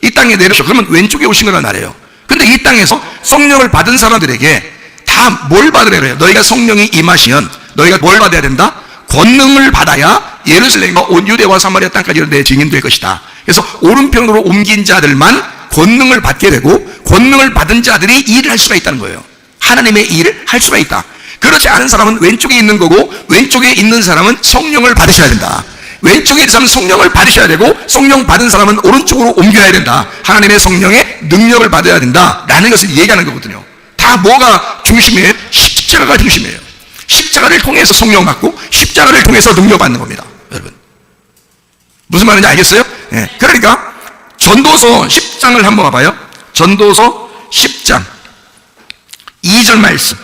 이 땅에 내려오셨죠. 그러면 왼쪽에 오신 거란 말이에요. 근데 이 땅에서 성령을 받은 사람들에게 다 뭘 받으라 그래요? 너희가 성령이 임하시면 너희가 뭘 받아야 된다? 권능을 받아야 예루살렘과 온 유대와 사마리아 땅까지 내 증인 될 것이다. 그래서 오른편으로 옮긴 자들만 권능을 받게 되고, 권능을 받은 자들이 일을 할 수가 있다는 거예요. 하나님의 일을 할 수가 있다. 그렇지 않은 사람은 왼쪽에 있는 거고, 왼쪽에 있는 사람은 성령을 받으셔야 된다. 왼쪽에 있는 사람은 성령을 받으셔야 되고, 성령 받은 사람은 오른쪽으로 옮겨야 된다. 하나님의 성령의 능력을 받아야 된다 라는 것을 얘기하는 거거든요. 다 뭐가 중심이에요? 십자가가 중심이에요. 십자가를 통해서 성령 받고 십자가를 통해서 능력 받는 겁니다. 여러분 무슨 말인지 알겠어요? 네. 그러니까 전도서 10장을 한번 봐봐요. 전도서 10장 이런 말씀.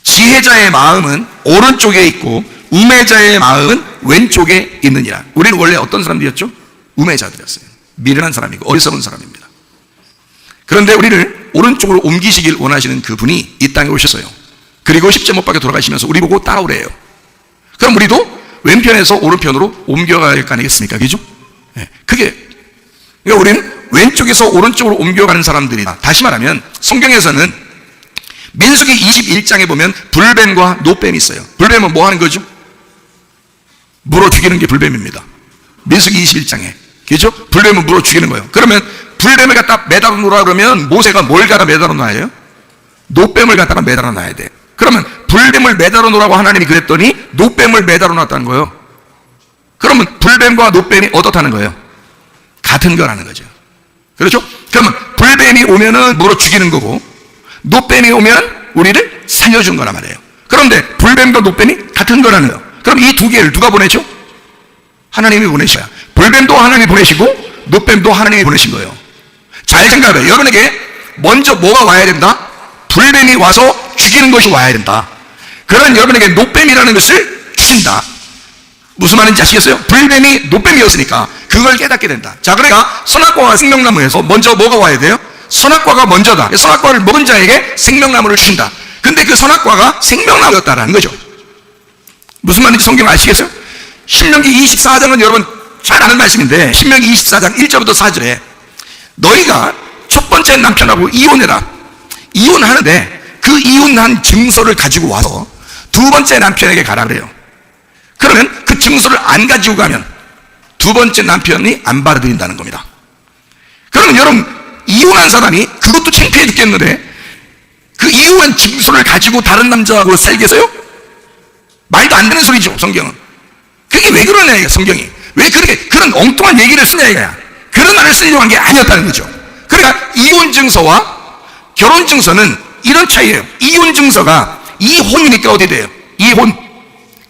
지혜자의 마음은 오른쪽에 있고 우매자의 마음은 왼쪽에 있느니라. 우리는 원래 어떤 사람들이었죠? 우매자들이었어요. 미련한 사람이고 어리석은 사람입니다. 그런데 우리를 오른쪽으로 옮기시길 원하시는 그분이 이 땅에 오셨어요. 그리고 십자가 못 박혀 돌아가시면서 우리 보고 따라오래요. 그럼 우리도 왼편에서 오른편으로 옮겨갈 거 아니겠습니까? 그죠? 네, 그러니까 우리는 왼쪽에서 오른쪽으로 옮겨가는 사람들이다. 다시 말하면 성경에서는 민수기 21장에 보면 불뱀과 노뱀이 있어요. 불뱀은 뭐 하는 거죠? 물어 죽이는 게 불뱀입니다. 민수기 21장에. 그죠? 불뱀은 물어 죽이는 거예요. 그러면 불뱀을 갖다 매달아 놓으라 그러면 모세가 뭘 갖다 매달아 놔야 돼요? 노뱀을 갖다가 매달아 놔야 돼. 그러면 불뱀을 매달아 놓으라고 하나님이 그랬더니 노뱀을 매달아 놨다는 거예요. 그러면 불뱀과 노뱀이 어떻다는 거예요? 같은 거라는 거죠. 그렇죠? 그러면 불뱀이 오면은 물어 죽이는 거고 노뱀이 오면 우리를 살려준 거란 말이에요. 그런데 불뱀과 노뱀이 같은 거라는 거예요. 그럼 이 두 개를 누가 보내죠? 하나님이 보내셔야. 불뱀도 하나님이 보내시고 노뱀도 하나님이 보내신 거예요. 잘 생각해요. 여러분에게 먼저 뭐가 와야 된다? 불뱀이 와서 죽이는 것이 와야 된다. 그런 여러분에게 노뱀이라는 것을 주신다. 무슨 말인지 아시겠어요? 불뱀이 노뱀이었으니까 그걸 깨닫게 된다. 자, 그러니까 선악과와 생명나무에서 먼저 뭐가 와야 돼요? 선악과가 먼저다. 선악과를 먹은 자에게 생명나무를 주신다. 근데 그 선악과가 생명나무였다라는 거죠. 무슨 말인지 성경 아시겠어요? 신명기 24장은 여러분 잘 아는 말씀인데 신명기 24장 1절부터 4절에 너희가 첫 번째 남편하고 이혼해라. 이혼하는데 그 이혼한 증서를 가지고 와서 두 번째 남편에게 가라 그래요. 그러면 그 증서를 안 가지고 가면 두 번째 남편이 안 받아들인다는 겁니다. 그러면 여러분 이혼한 사람이 그것도 창피해 죽겠는데 그 이혼한 증서를 가지고 다른 남자하고 살겠어요? 말도 안 되는 소리죠. 성경은. 그게 왜 그러냐 이거 성경이. 왜 그렇게 그런 엉뚱한 얘기를 쓰냐 이거야. 그런 말을 쓰려고 한 게 아니었다는 거죠. 그러니까 이혼 증서와 결혼 증서는 이런 차이예요. 이혼 증서가 이혼이니까 어디 돼요? 이혼.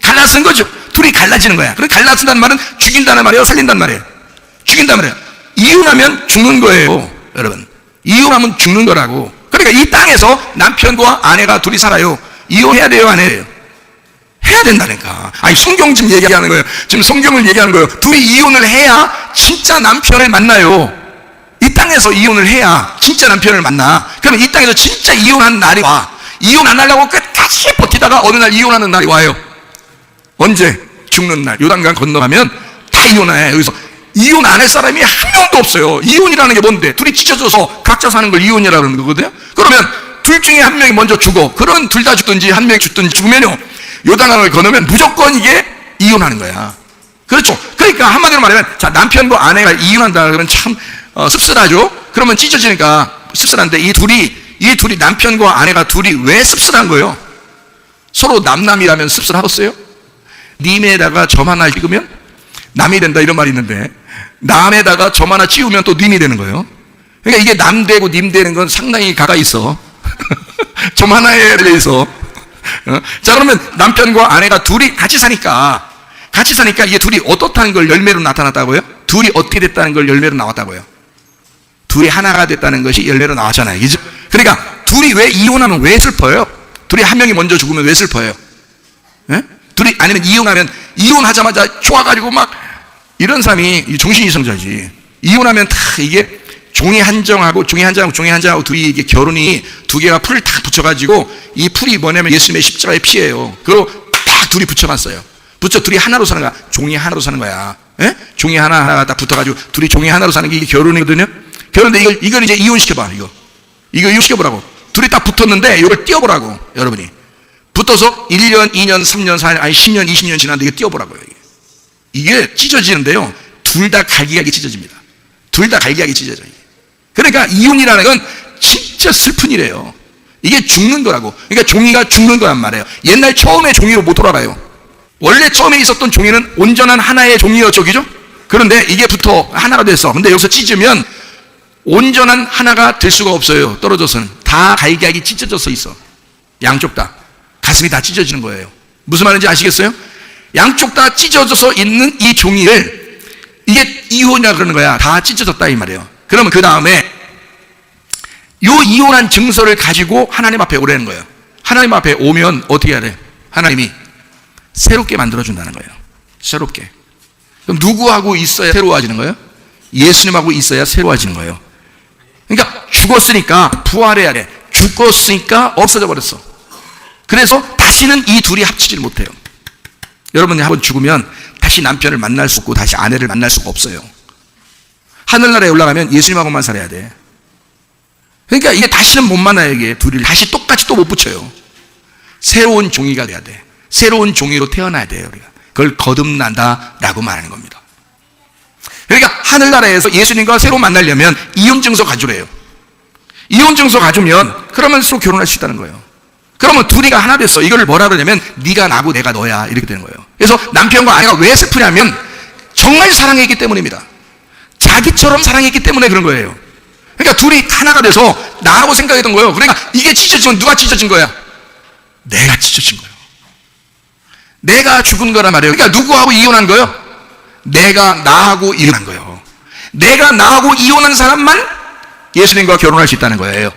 갈라쓰는 거죠. 둘이 갈라지는 거야. 그럼 갈라쓴다는 말은 죽인다는 말이에요? 살린다는 말이에요? 죽인다는 말이에요. 이혼하면 죽는 거예요. 여러분. 이혼하면 죽는 거라고. 그러니까 이 땅에서 남편과 아내가 둘이 살아요. 이혼해야 돼요? 안 해야 돼요? 해야 된다니까. 아니 성경 지금 얘기하는 거예요. 지금 성경을 얘기하는 거예요. 둘이 이혼을 해야 진짜 남편을 만나요. 이 땅에서 이혼을 해야 진짜 남편을 만나. 그러면 이 땅에서 진짜 이혼하는 날이 와. 이혼 안 하려고 끝까지 버티다가 어느 날 이혼하는 날이 와요. 언제? 죽는 날. 요단강 건너가면 다 이혼해. 여기서 이혼 안 할 사람이 한 명도 없어요. 이혼이라는 게 뭔데? 둘이 찢어져서 각자 사는 걸 이혼이라는 거거든요. 그러면 둘 중에 한 명이 먼저 죽어. 그러면 둘 다 죽든지 한 명이 죽든지 죽으면요 요단강을 건너면 무조건 이게 이혼하는 거야. 그렇죠? 그러니까 한마디로 말하면 자 남편과 아내가 이혼한다 그러면 참 씁쓸하죠? 그러면 찢어지니까 씁쓸한데 이 둘이 남편과 아내가 둘이 왜 씁쓸한 거예요? 서로 남남이라면 씁쓸하겠어요? 님에다가 점 하나 찍으면 남이 된다 이런 말이 있는데 남에다가 점 하나 찍으면 또 님이 되는 거예요. 그러니까 이게 남 되고 님 되는 건 상당히 가까이 있어. 점 하나에 대해서. 자 그러면 남편과 아내가 둘이 같이 사니까 이게 둘이 어떻다는 걸 열매로 나타났다고요? 둘이 어떻게 됐다는 걸 열매로 나왔다고요? 둘이 하나가 됐다는 것이 열매로 나왔잖아요. 그죠? 그러니까 둘이 왜 이혼하면 왜 슬퍼요? 둘이 한 명이 먼저 죽으면 왜 슬퍼요? 예? 둘이 아니면 이혼하자마자 좋아가지고 막 이런 사람이 정신 이성자지. 이혼하면 다 이게 종이 한 장하고 둘이 이게 결혼이 두 개가 풀을 딱 붙여가지고 이 풀이 뭐냐면 예수님의 십자가의 피예요. 그리고 딱 둘이 붙여놨어요. 둘이 하나로 사는 거야. 종이 하나로 사는 거야. 예? 종이 하나가 딱 붙어가지고 둘이 종이 하나로 사는 게 이게 결혼이거든요. 그런데 이걸 이제 이혼시켜봐. 이거 이혼시켜보라고. 둘이 딱 붙었는데 이걸 띄워보라고. 여러분이 붙어서 1년, 2년, 3년, 4년, 아니 10년, 20년 지났는데 이거 띄워보라고요. 이게 찢어지는데요. 둘 다 갈기갈기 찢어집니다. 둘 다 갈기갈기 찢어져요. 그러니까 이혼이라는 건 진짜 슬픈 일이에요. 이게 죽는 거라고. 그러니까 종이가 죽는 거란 말이에요. 옛날 처음에 종이로 못 돌아가요. 원래 처음에 있었던 종이는 온전한 하나의 종이였죠. 그죠? 그런데 이게 붙어 하나가 됐어. 근데 여기서 찢으면 온전한 하나가 될 수가 없어요. 떨어져서는. 다 갈기갈기 찢어져서 있어. 양쪽 다. 가슴이 다 찢어지는 거예요. 무슨 말인지 아시겠어요? 양쪽 다 찢어져서 있는 이 종이를 이게 이혼이라 그러는 거야. 다 찢어졌다 이 말이에요. 그러면 그 다음에 요 이혼한 증서를 가지고 하나님 앞에 오라는 거예요. 하나님 앞에 오면 어떻게 해야 돼? 하나님이 새롭게 만들어준다는 거예요. 새롭게. 그럼 누구하고 있어야 새로워지는 거예요? 예수님하고 있어야 새로워지는 거예요. 그러니까 죽었으니까 부활해야 돼. 죽었으니까 없어져 버렸어. 그래서 다시는 이 둘이 합치질 못해요. 여러분이 한번 죽으면 다시 남편을 만날 수 없고 다시 아내를 만날 수가 없어요. 하늘나라에 올라가면 예수님하고만 살아야 돼. 그러니까 이게 다시는 못 만나요. 이게 둘이 다시 똑같이 또 못 붙여요. 새로운 종이가 돼야 돼. 새로운 종이로 태어나야 돼요. 우리가 그걸 거듭난다라고 말하는 겁니다. 그러니까 하늘나라에서 예수님과 새로 만나려면 이혼증서 가져래요. 이혼증서 가져면 그러면 서로 결혼할 수 있다는 거예요. 그러면 둘이가 하나 됐어. 이거를 뭐라 그러냐면 네가 나고 내가 너야 이렇게 되는 거예요. 그래서 남편과 아내가 왜 슬프냐면 정말 사랑했기 때문입니다. 자기처럼 사랑했기 때문에 그런 거예요. 그러니까 둘이 하나가 돼서 나라고 생각했던 거예요. 그러니까 이게 찢어지면 누가 찢어진 거야? 내가 찢어진 거예요. 내가 죽은 거란 말이에요. 그러니까 누구하고 이혼한 거예요? 내가 나하고 이혼한 거예요. 내가 나하고 이혼한 사람만 예수님과 결혼할 수 있다는 거예요.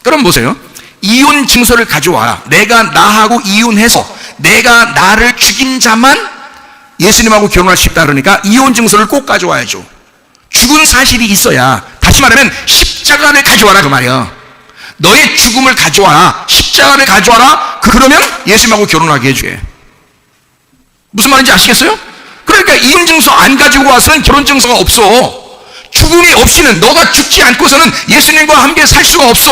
그럼 보세요. 이혼 증서를 가져와라. 내가 나하고 이혼해서 내가 나를 죽인 자만 예수님하고 결혼할 수 있다 그러니까 이혼 증서를 꼭 가져와야죠. 죽은 사실이 있어야, 다시 말하면 십자가를 가져와라 그 말이야. 너의 죽음을 가져와라. 십자가를 가져와라. 그러면 예수님하고 결혼하게 해주게. 무슨 말인지 아시겠어요? 그러니까 이혼 증서 안 가지고 와서는 결혼 증서가 없어. 죽음이 없이는, 너가 죽지 않고서는 예수님과 함께 살 수가 없어.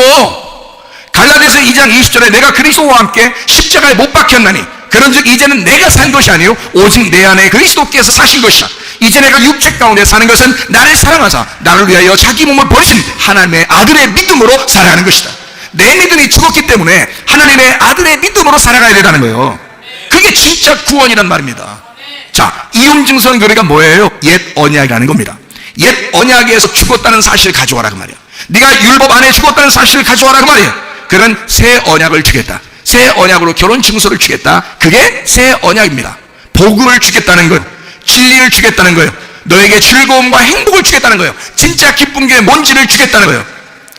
갈라디아서 2장 20절에 내가 그리스도와 함께 십자가에 못 박혔나니 그런즉 이제는 내가 산 것이 아니요 오직 내 안에 그리스도께서 사신 것이라. 이제 내가 육체 가운데 사는 것은 나를 사랑하사 나를 위하여 자기 몸을 버리신 하나님의 아들의 믿음으로 살아가는 것이다. 내 믿음이 죽었기 때문에 하나님의 아들의 믿음으로 살아가야 된다는 거예요. 그게 진짜 구원이란 말입니다. 자, 이혼 증서는 그러니까 뭐예요? 옛 언약이라는 겁니다. 옛 언약에서 죽었다는 사실을 가져와라 그 말이에요. 네가 율법 안에 죽었다는 사실을 가져와라 그 말이에요. 그런 새 언약을 주겠다. 새 언약으로 결혼 증서를 주겠다. 그게 새 언약입니다. 복음을 주겠다는 거예요. 진리를 주겠다는 거예요. 너에게 즐거움과 행복을 주겠다는 거예요. 진짜 기쁜 게 뭔지를 주겠다는 거예요.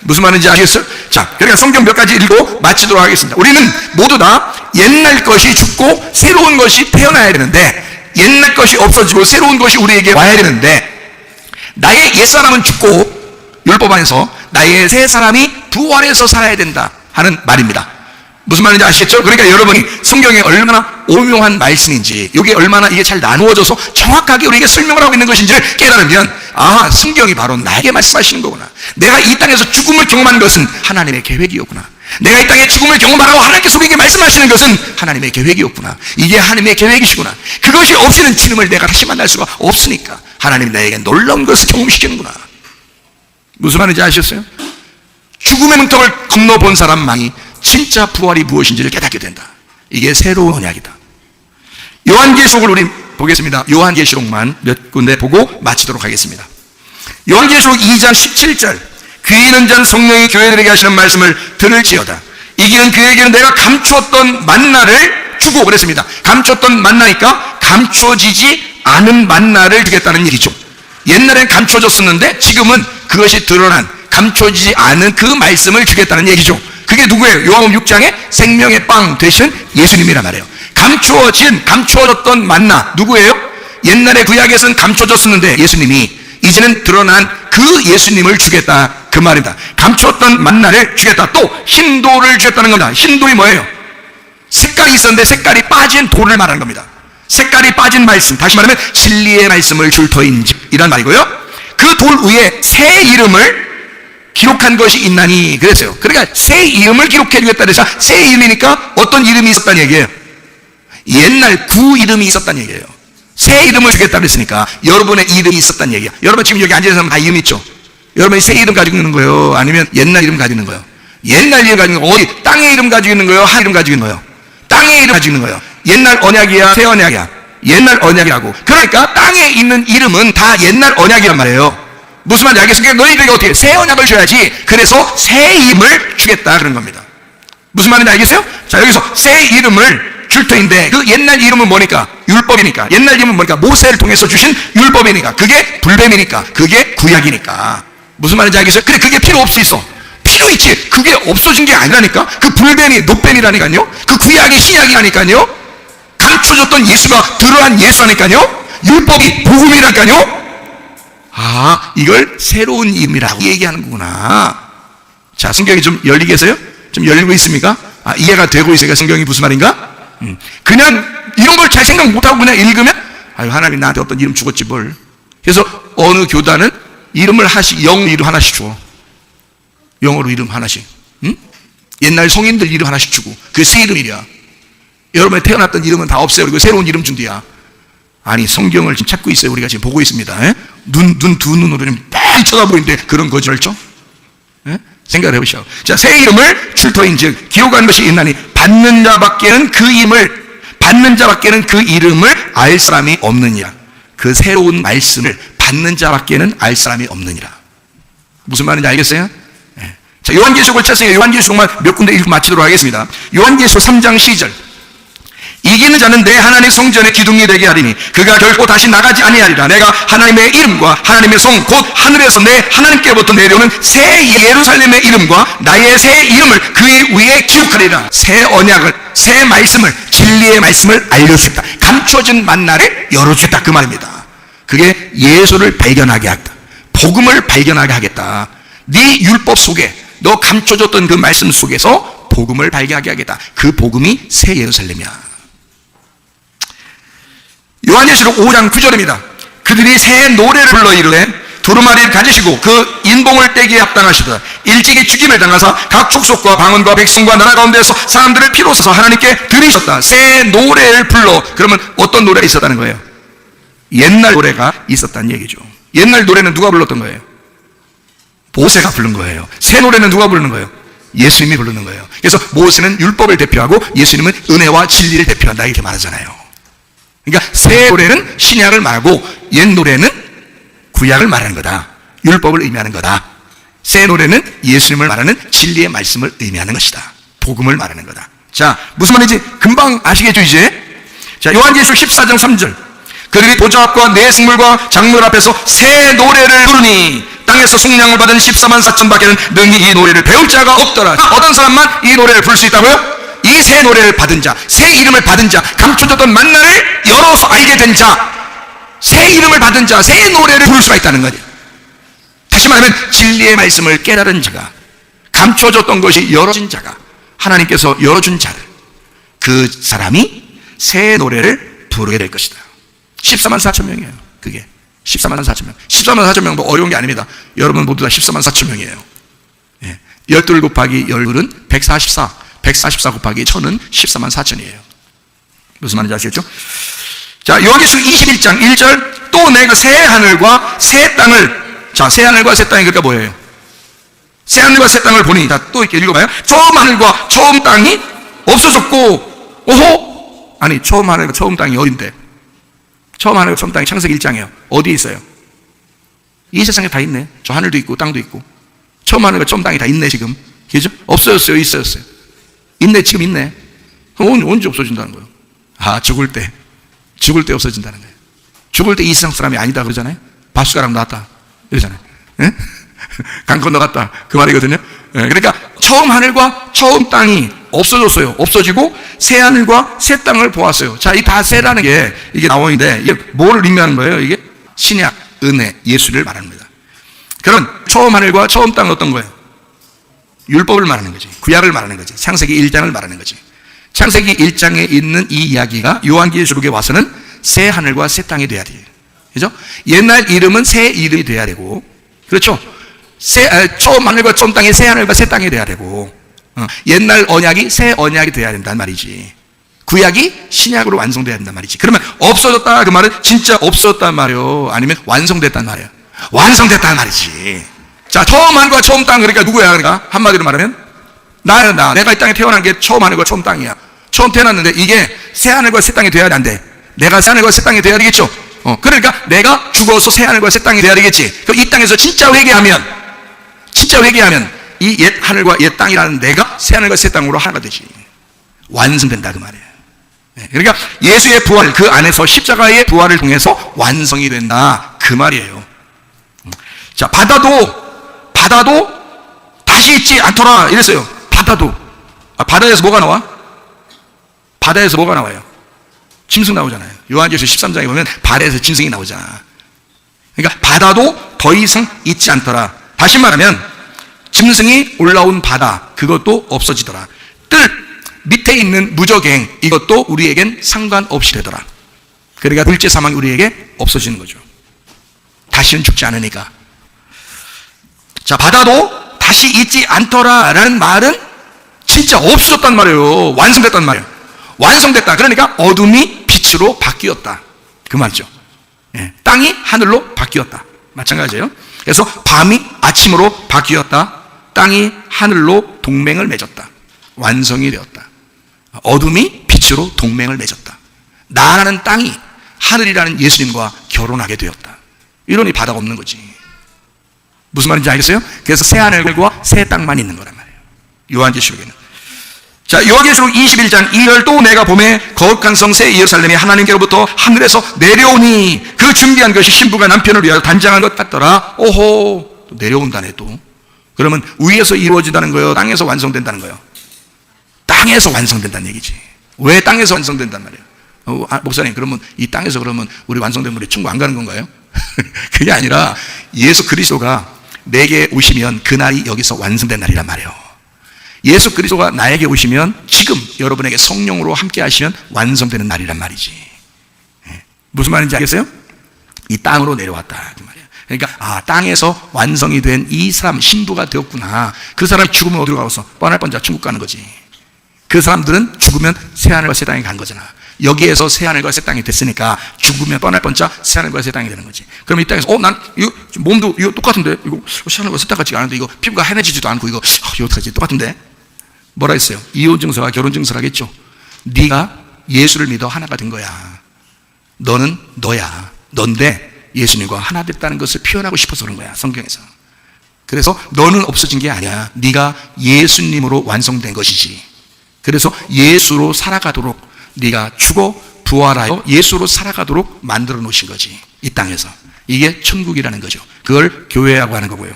무슨 말인지 아시겠어요? 자, 그러니까 성경 몇 가지 읽고 마치도록 하겠습니다. 우리는 모두 다 옛날 것이 죽고 새로운 것이 태어나야 되는데, 옛날 것이 없어지고 새로운 것이 우리에게 와야 되는데, 나의 옛사람은 죽고 율법 안에서 나의 새 사람이 부활해서 살아야 된다 하는 말입니다. 무슨 말인지 아시겠죠? 그러니까 여러분이 성경에 얼마나 오묘한 말씀인지, 이게 얼마나 이게 잘 나누어져서 정확하게 우리에게 설명을 하고 있는 것인지를 깨달으면, 아, 성경이 바로 나에게 말씀하시는 거구나. 내가 이 땅에서 죽음을 경험한 것은 하나님의 계획이었구나. 내가 이 땅에 죽음을 경험하라고 하나님께서 우리에게 말씀하시는 것은 하나님의 계획이었구나. 이게 하나님의 계획이시구나. 그것이 없이는 주님을 내가 다시 만날 수가 없으니까 하나님이 나에게 놀라운 것을 경험시키는구나. 무슨 말인지 아셨어요? 죽음의 문턱을 건너본 사람만이 진짜 부활이 무엇인지를 깨닫게 된다. 이게 새로운 언약이다. 요한계시록을 우리 보겠습니다. 요한계시록만 몇 군데 보고 마치도록 하겠습니다. 요한계시록 2장 17절, 귀 있는 자는 성령이 교회들에게 하시는 말씀을 들을지어다. 이기는 그에게는 내가 감추었던 만나를 주고 그랬습니다. 감추었던 만나니까 감춰지지 않은 만나를 주겠다는 얘기죠. 옛날엔 감춰졌었는데 지금은 그것이 드러난, 감춰지지 않은 그 말씀을 주겠다는 얘기죠. 그게 누구예요? 요한복음 6장에 생명의 빵 되신 예수님이란 말이에요. 감추어졌던 만나 누구예요? 옛날에 구약에서는 감춰졌었는데 예수님이 이제는 드러난 그 예수님을 주겠다 그 말입니다. 감추었던 만나를 주겠다. 또 흰돌을 주겠다는 겁니다. 흰돌이 뭐예요? 색깔이 있었는데 색깔이 빠진 돌을 말하는 겁니다. 색깔이 빠진 말씀, 다시 말하면 진리의 말씀을 줄 터인이란 말이고요. 그 돌 위에 새 이름을 기록한 것이 있나니 그랬어요. 그러니까 새 이름을 기록해 주겠다 그래서 새 이름이니까 어떤 이름이 있었다는 얘기예요? 옛날 구 이름이 있었다는 얘기예요. 새 이름을 주겠다 그랬으니까 여러분의 이름이 있었다는 얘기야. 여러분 지금 여기 앉아있는 사람 다 이름 있죠? 여러분이 새 이름 가지고 있는 거예요? 아니면 옛날 이름 가지고 있는 거예요? 옛날 이름 가지고 있는 거예요? 어디? 땅의 이름 가지고 있는 거예요? 하늘 이름 가지고 있는 거예요? 땅의 이름 가지고 있는 거예요. 옛날 언약이야? 새 언약이야? 옛날 언약이라고. 그러니까 땅에 있는 이름은 다 옛날 언약이란 말이에요. 무슨 말인지 알겠습니까? 너희들에게 어떻게 새 언약을 줘야지. 그래서 새 이름을 주겠다 그런 겁니다. 무슨 말인지 알겠어요? 자, 여기서 새 이름을 줄 터인데 그 옛날 이름은 뭐니까? 율법이니까. 옛날 이름은 뭐니까? 모세를 통해서 주신 율법이니까. 그게 불뱀이니까. 그게 구약이니까. 무슨 말인지 알겠어요? 그래, 그게 필요 없어 있어. 필요 있지. 그게 없어진 게 아니라니까. 그 불변이 노뱀이라니까요. 그 구약이 신약이라니까요. 감춰졌던 예수가 드러난 예수라니까요. 율법이 복음이라니까요. 아, 이걸 새로운 이름이라고 얘기하는 거구나. 자, 성경이 좀 열리게 해서요? 좀 열리고 있습니까? 아, 이해가 되고 있으니까 성경이 무슨 말인가? 그냥 이런 걸 잘 생각 못하고 그냥 읽으면, 아유, 하나님 나한테 어떤 이름 주겠지 뭘. 그래서 어느 교단은 이름을 하나씩, 영 이름 하나씩 줘. 영어로 이름 하나씩. 응? 옛날 성인들 이름 하나씩 주고. 그게 새 이름이야. 여러분이 태어났던 이름은 다 없애버리고 새로운 이름 준대야. 아니, 성경을 지금 찾고 있어요. 우리가 지금 보고 있습니다. 에? 두 눈으로 좀 뺑 쳐다보이는데 그런 거짓말 쳐? 생각을 해보시오. 자, 새 이름을 출토인 즉 기록한 것이 있나니 받는 자밖에는 그 이름을 알 사람이 없느니라. 그 새로운 말씀을 받는 자밖에는 알 사람이 없느니라. 무슨 말인지 알겠어요? 네. 자, 요한계시록을 찾으세요. 요한계시록만 몇 군데 읽고 마치도록 하겠습니다. 요한계시록 3장 10절. 이기는 자는 내 하나님의 성전의 기둥이 되게 하리니 그가 결코 다시 나가지 아니하리라. 내가 하나님의 이름과 하나님의 성 곧 하늘에서 내 하나님께부터 내려오는 새 예루살렘의 이름과 나의 새 이름을 그 위에 기록하리라. 새 언약을, 새 말씀을, 진리의 말씀을 알려주겠다. 감춰진 만나를 열어주겠다, 그 말입니다. 그게 예수를 발견하게 하겠다. 복음을 발견하게 하겠다. 네 율법 속에, 너 감춰졌던 그 말씀 속에서 복음을 발견하게 하겠다. 그 복음이 새 예루살렘이야. 요한계시록 5장 9절입니다. 그들이 새 노래를 불러 이르되 두루마리를 가지시고 그 인봉을 떼기에 합당하시다. 일찍이 죽임을 당하사 각 족속과 방언과 백성과 나라 가운데서 사람들을 피로 써서 하나님께 드리셨다. 새 노래를 불러. 그러면 어떤 노래가 있었다는 거예요? 옛날 노래가 있었다는 얘기죠. 옛날 노래는 누가 불렀던 거예요? 모세가 부른 거예요. 새 노래는 누가 부르는 거예요? 예수님이 부르는 거예요. 그래서 모세는 율법을 대표하고 예수님은 은혜와 진리를 대표한다, 이렇게 말하잖아요. 그러니까 새 노래는 신약을 말하고 옛 노래는 구약을 말하는 거다. 율법을 의미하는 거다. 새 노래는 예수님을 말하는 진리의 말씀을 의미하는 것이다. 복음을 말하는 거다. 자, 무슨 말인지 금방 아시겠죠, 이제? 자, 요한계시록 14장 3절. 그들이 보좌 앞과 내 생물과 장물 앞에서 새 노래를 부르니 땅에서 속량을 받은 14만 4천 밖에는 능히 이 노래를 배울 자가 없더라. 어떤 사람만 이 노래를 부를 수 있다고요? 이 새 노래를 받은 자, 새 이름을 받은 자, 감춰졌던 만나를 열어서 알게 된 자, 새 이름을 받은 자, 새 노래를 부를 수가 있다는 거죠. 다시 말하면 진리의 말씀을 깨달은 자가, 감춰졌던 것이 열어진 자가, 하나님께서 열어준 자들, 그 사람이 새 노래를 부르게 될 것이다. 14만 4천 명이에요. 그게 14만 4천 명. 14만 4천 명도 어려운 게 아닙니다. 여러분 모두 다 14만 4천 명이에요. 12 곱하기 12은 144, 144 곱하기 1000은 14만 4천이에요. 무슨 말인지 아시겠죠? 자, 요한계시록 21장 1절. 또 내가 새 하늘과 새 땅을, 자, 새 하늘과 새 땅이 그러니까 뭐예요? 새 하늘과 새 땅을 보니, 자, 또 이렇게 읽어봐요. 처음 하늘과 처음 땅이 없어졌고, 오호? 아니, 처음 하늘과 처음 땅이 어딘데? 처음 하늘과 처음 땅이 창세기 1장이에요. 어디에 있어요? 이 세상에 다 있네. 저 하늘도 있고 땅도 있고. 처음 하늘과 처음 땅이 다 있네, 지금. 그죠? 없어졌어요, 있어졌어요? 있네, 지금 있네. 그럼 언제 없어진다는 거예요? 아, 죽을 때 없어진다는 거예요. 죽을 때 이 세상 사람이 아니다 그러잖아요. 밥숟가락 놨다 이러잖아요. 예? 강 건너갔다 그 말이거든요. 예, 그러니까 처음 하늘과 처음 땅이 없어졌어요. 없어지고 새 하늘과 새 땅을 보았어요. 자, 이 다 새라는 게 이게 나오는데 이게 뭐를 의미하는 거예요? 이게 신약, 은혜, 예수를 말합니다. 그런 처음 하늘과 처음 땅은 어떤 거예요? 율법을 말하는 거지. 구약을 말하는 거지. 창세기 1장을 말하는 거지. 창세기 1장에 있는 이 이야기가 요한계시록에 와서는 새 하늘과 새 땅이 돼야 돼요. 그죠? 옛날 이름은 새 이름이 돼야 되고, 그렇죠? 처음 하늘과 처음 땅이 새 하늘과 새 땅이 돼야 되고, 옛날 언약이 새 언약이 돼야 된단 말이지. 구약이 신약으로 완성돼야 된단 말이지. 그러면 없어졌다 그 말은 진짜 없어졌단 말이요? 아니면 완성됐단 말이에요? 완성됐단 말이지. 자, 처음 하늘과 처음 땅, 그러니까 누구야? 그러니까 한마디로 말하면 나야. 내가 이 땅에 태어난 게 처음 하늘과 처음 땅이야. 처음 태어났는데 이게 새 하늘과 새 땅이 돼야 안 돼. 내가 새 하늘과 새 땅이 돼야 되겠죠. 그러니까 내가 죽어서 새 하늘과 새 땅이 돼야 되겠지. 그럼 이 땅에서 진짜 회개하면 이 옛 하늘과 옛 땅이라는 내가 새 하늘과 새 땅으로 하나가 되지. 완성된다 그 말이에요. 그러니까 예수의 부활, 그 안에서 십자가의 부활을 통해서 완성이 된다 그 말이에요. 자, 바다도 다시 다시 있지 않더라 이랬어요. 바다도. 바다에서 뭐가 나와? 바다에서 뭐가 나와요? 짐승 나오잖아요. 요한계시록 13장에 보면 바다에서 짐승이 나오잖아. 그러니까 바다도 더 이상 있지 않더라. 다시 말하면 짐승이 올라온 바다, 그것도 없어지더라. 뜰 밑에 있는 무적행, 이것도 우리에겐 상관없이 되더라. 그러니까 둘째 사망이 우리에게 없어지는 거죠. 다시는 죽지 않으니까. 자, 바다도 다시 있지 않더라 라는 말은 진짜 없어졌단 말이에요. 완성됐단 말이에요. 완성됐다. 그러니까 어둠이 빛으로 바뀌었다, 그 말이죠. 예, 땅이 하늘로 바뀌었다, 마찬가지예요. 그래서 밤이 아침으로 바뀌었다. 땅이 하늘로 동맹을 맺었다. 완성이 되었다. 어둠이 빛으로 동맹을 맺었다. 나라는 땅이 하늘이라는 예수님과 결혼하게 되었다. 이러니 바다가 없는 거지. 무슨 말인지 알겠어요? 그래서 새 하늘과 새 땅만 있는 거란 말이에요, 요한계시록에는. 자, 요한계시록 21장 2절, 또 내가 봄에 거룩한 성 새 예루살렘이 하나님께로부터 하늘에서 내려오니 그 준비한 것이 신부가 남편을 위하여 단장한 것 같더라. 오호, 또 내려온다네. 또 그러면 위에서 이루어진다는 거예요, 땅에서 완성된다는 거예요? 땅에서 완성된다는 얘기지. 왜 땅에서 완성된단 말이에요? 목사님, 그러면 이 땅에서 그러면 우리 완성된 우리 천국 안 가는 건가요? 그게 아니라 예수 그리스도가 내게 오시면 그날이 여기서 완성된 날이란 말이에요. 예수 그리스도가 나에게 오시면 지금 여러분에게 성령으로 함께 하시면 완성되는 날이란 말이지. 무슨 말인지 알겠어요? 이 땅으로 내려왔다, 그 말이에요. 그러니까 땅에서 완성이 된 이 사람 신부가 되었구나. 그 사람이 죽으면 어디로 가서 뻔할 뻔자 천국 가는 거지. 그 사람들은 죽으면 새하늘과 새 땅에 간 거잖아. 여기에서 새하늘과 새 땅이 됐으니까 죽으면 뻔할 뻔자 새하늘과 새 땅이 되는 거지. 그럼 이 땅에서 난 이거 몸도 이거 똑같은데, 이거 새하늘과 새 땅 같지가 않은데, 이거 피부가 하얘지지도 않고, 이거 어떡하지? 똑같은데? 뭐라 했어요? 이혼증서와 결혼증서를 하겠죠. 네가 예수를 믿어 하나가 된 거야. 너는 너야. 넌데 예수님과 하나 됐다는 것을 표현하고 싶어서 그런 거야, 성경에서. 그래서 너는 없어진 게 아니야. 네가 예수님으로 완성된 것이지. 그래서 예수로 살아가도록 네가 죽어 부활하여 예수로 살아가도록 만들어 놓으신 거지, 이 땅에서. 이게 천국이라는 거죠. 그걸 교회라고 하는 거고요.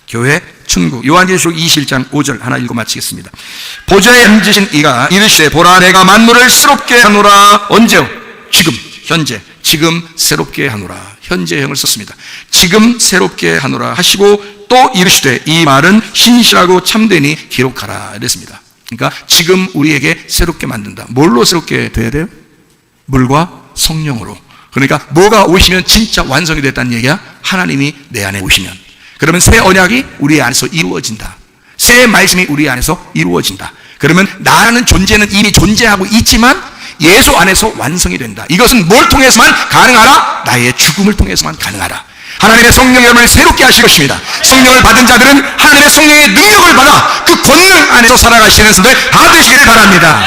교회, 천국. 요한계시록 21장 5절 하나 읽고 마치겠습니다. 보좌에 앉으신 이가 이르시되 보라, 내가 만물을 새롭게 하노라. 언제요? 지금, 현재. 지금 새롭게 하노라. 현재형을 썼습니다. 지금 새롭게 하노라 하시고 또 이르시되 이 말은 신실하고 참되니 기록하라 이랬습니다. 그러니까 지금 우리에게 새롭게 만든다. 뭘로 새롭게 돼야 돼요? 물과 성령으로. 그러니까 뭐가 오시면 진짜 완성이 됐다는 얘기야? 하나님이 내 안에 오시면. 그러면 새 언약이 우리 안에서 이루어진다. 새 말씀이 우리 안에서 이루어진다. 그러면 나라는 존재는 이미 존재하고 있지만 예수 안에서 완성이 된다. 이것은 뭘 통해서만 가능하라? 나의 죽음을 통해서만 가능하다. 하나님의 성령이 여러분을 새롭게 하실 것입니다. 성령을 받은 자들은 하나님의 성령의 능력을 받아 그 권능 안에서 살아가시는 분들 다 되시기를 바랍니다.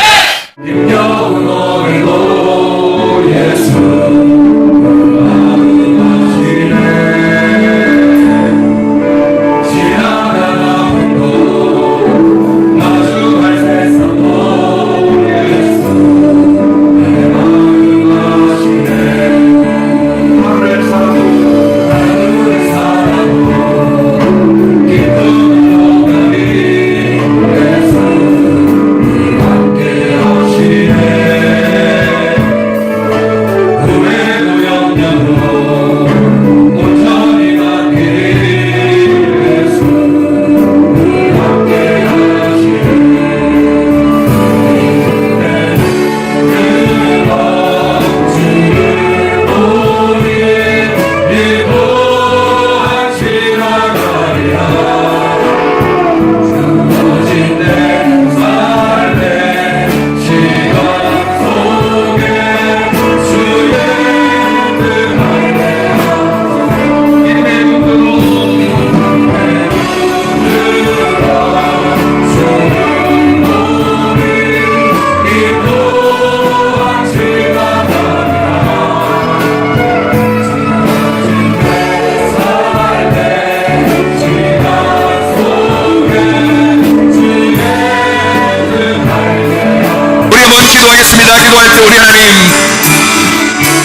기도할 때 우리 하나님,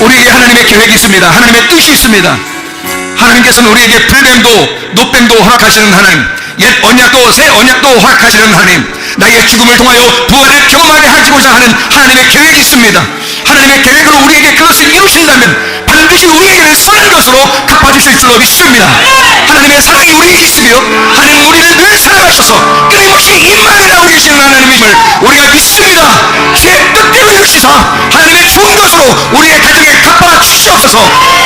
우리에게 하나님의 계획이 있습니다. 하나님의 뜻이 있습니다. 하나님께서는 우리에게 풀뱀도 노뱀도 허락하시는 하나님, 옛 언약도 새 언약도 허락하시는 하나님, 나의 죽음을 통하여 부활을 경험하게 하시고자 하는 하나님의 계획이 있습니다. 하나님의 계획으로 우리에게 그것을 이루신다면 반드시 우리에게는 선한 것으로 갚아주실 줄로 믿습니다. 하나님의 사랑이 우리에게 있으며 하나님 우리를 늘 사랑하셔서 끊임없이 임마에 나오고 계시는 하나님임을 우리가 믿습니다. 주의 뜻대로 이루시사 하나님의 좋은 것으로 우리의 가정에 갚아 주시옵소서.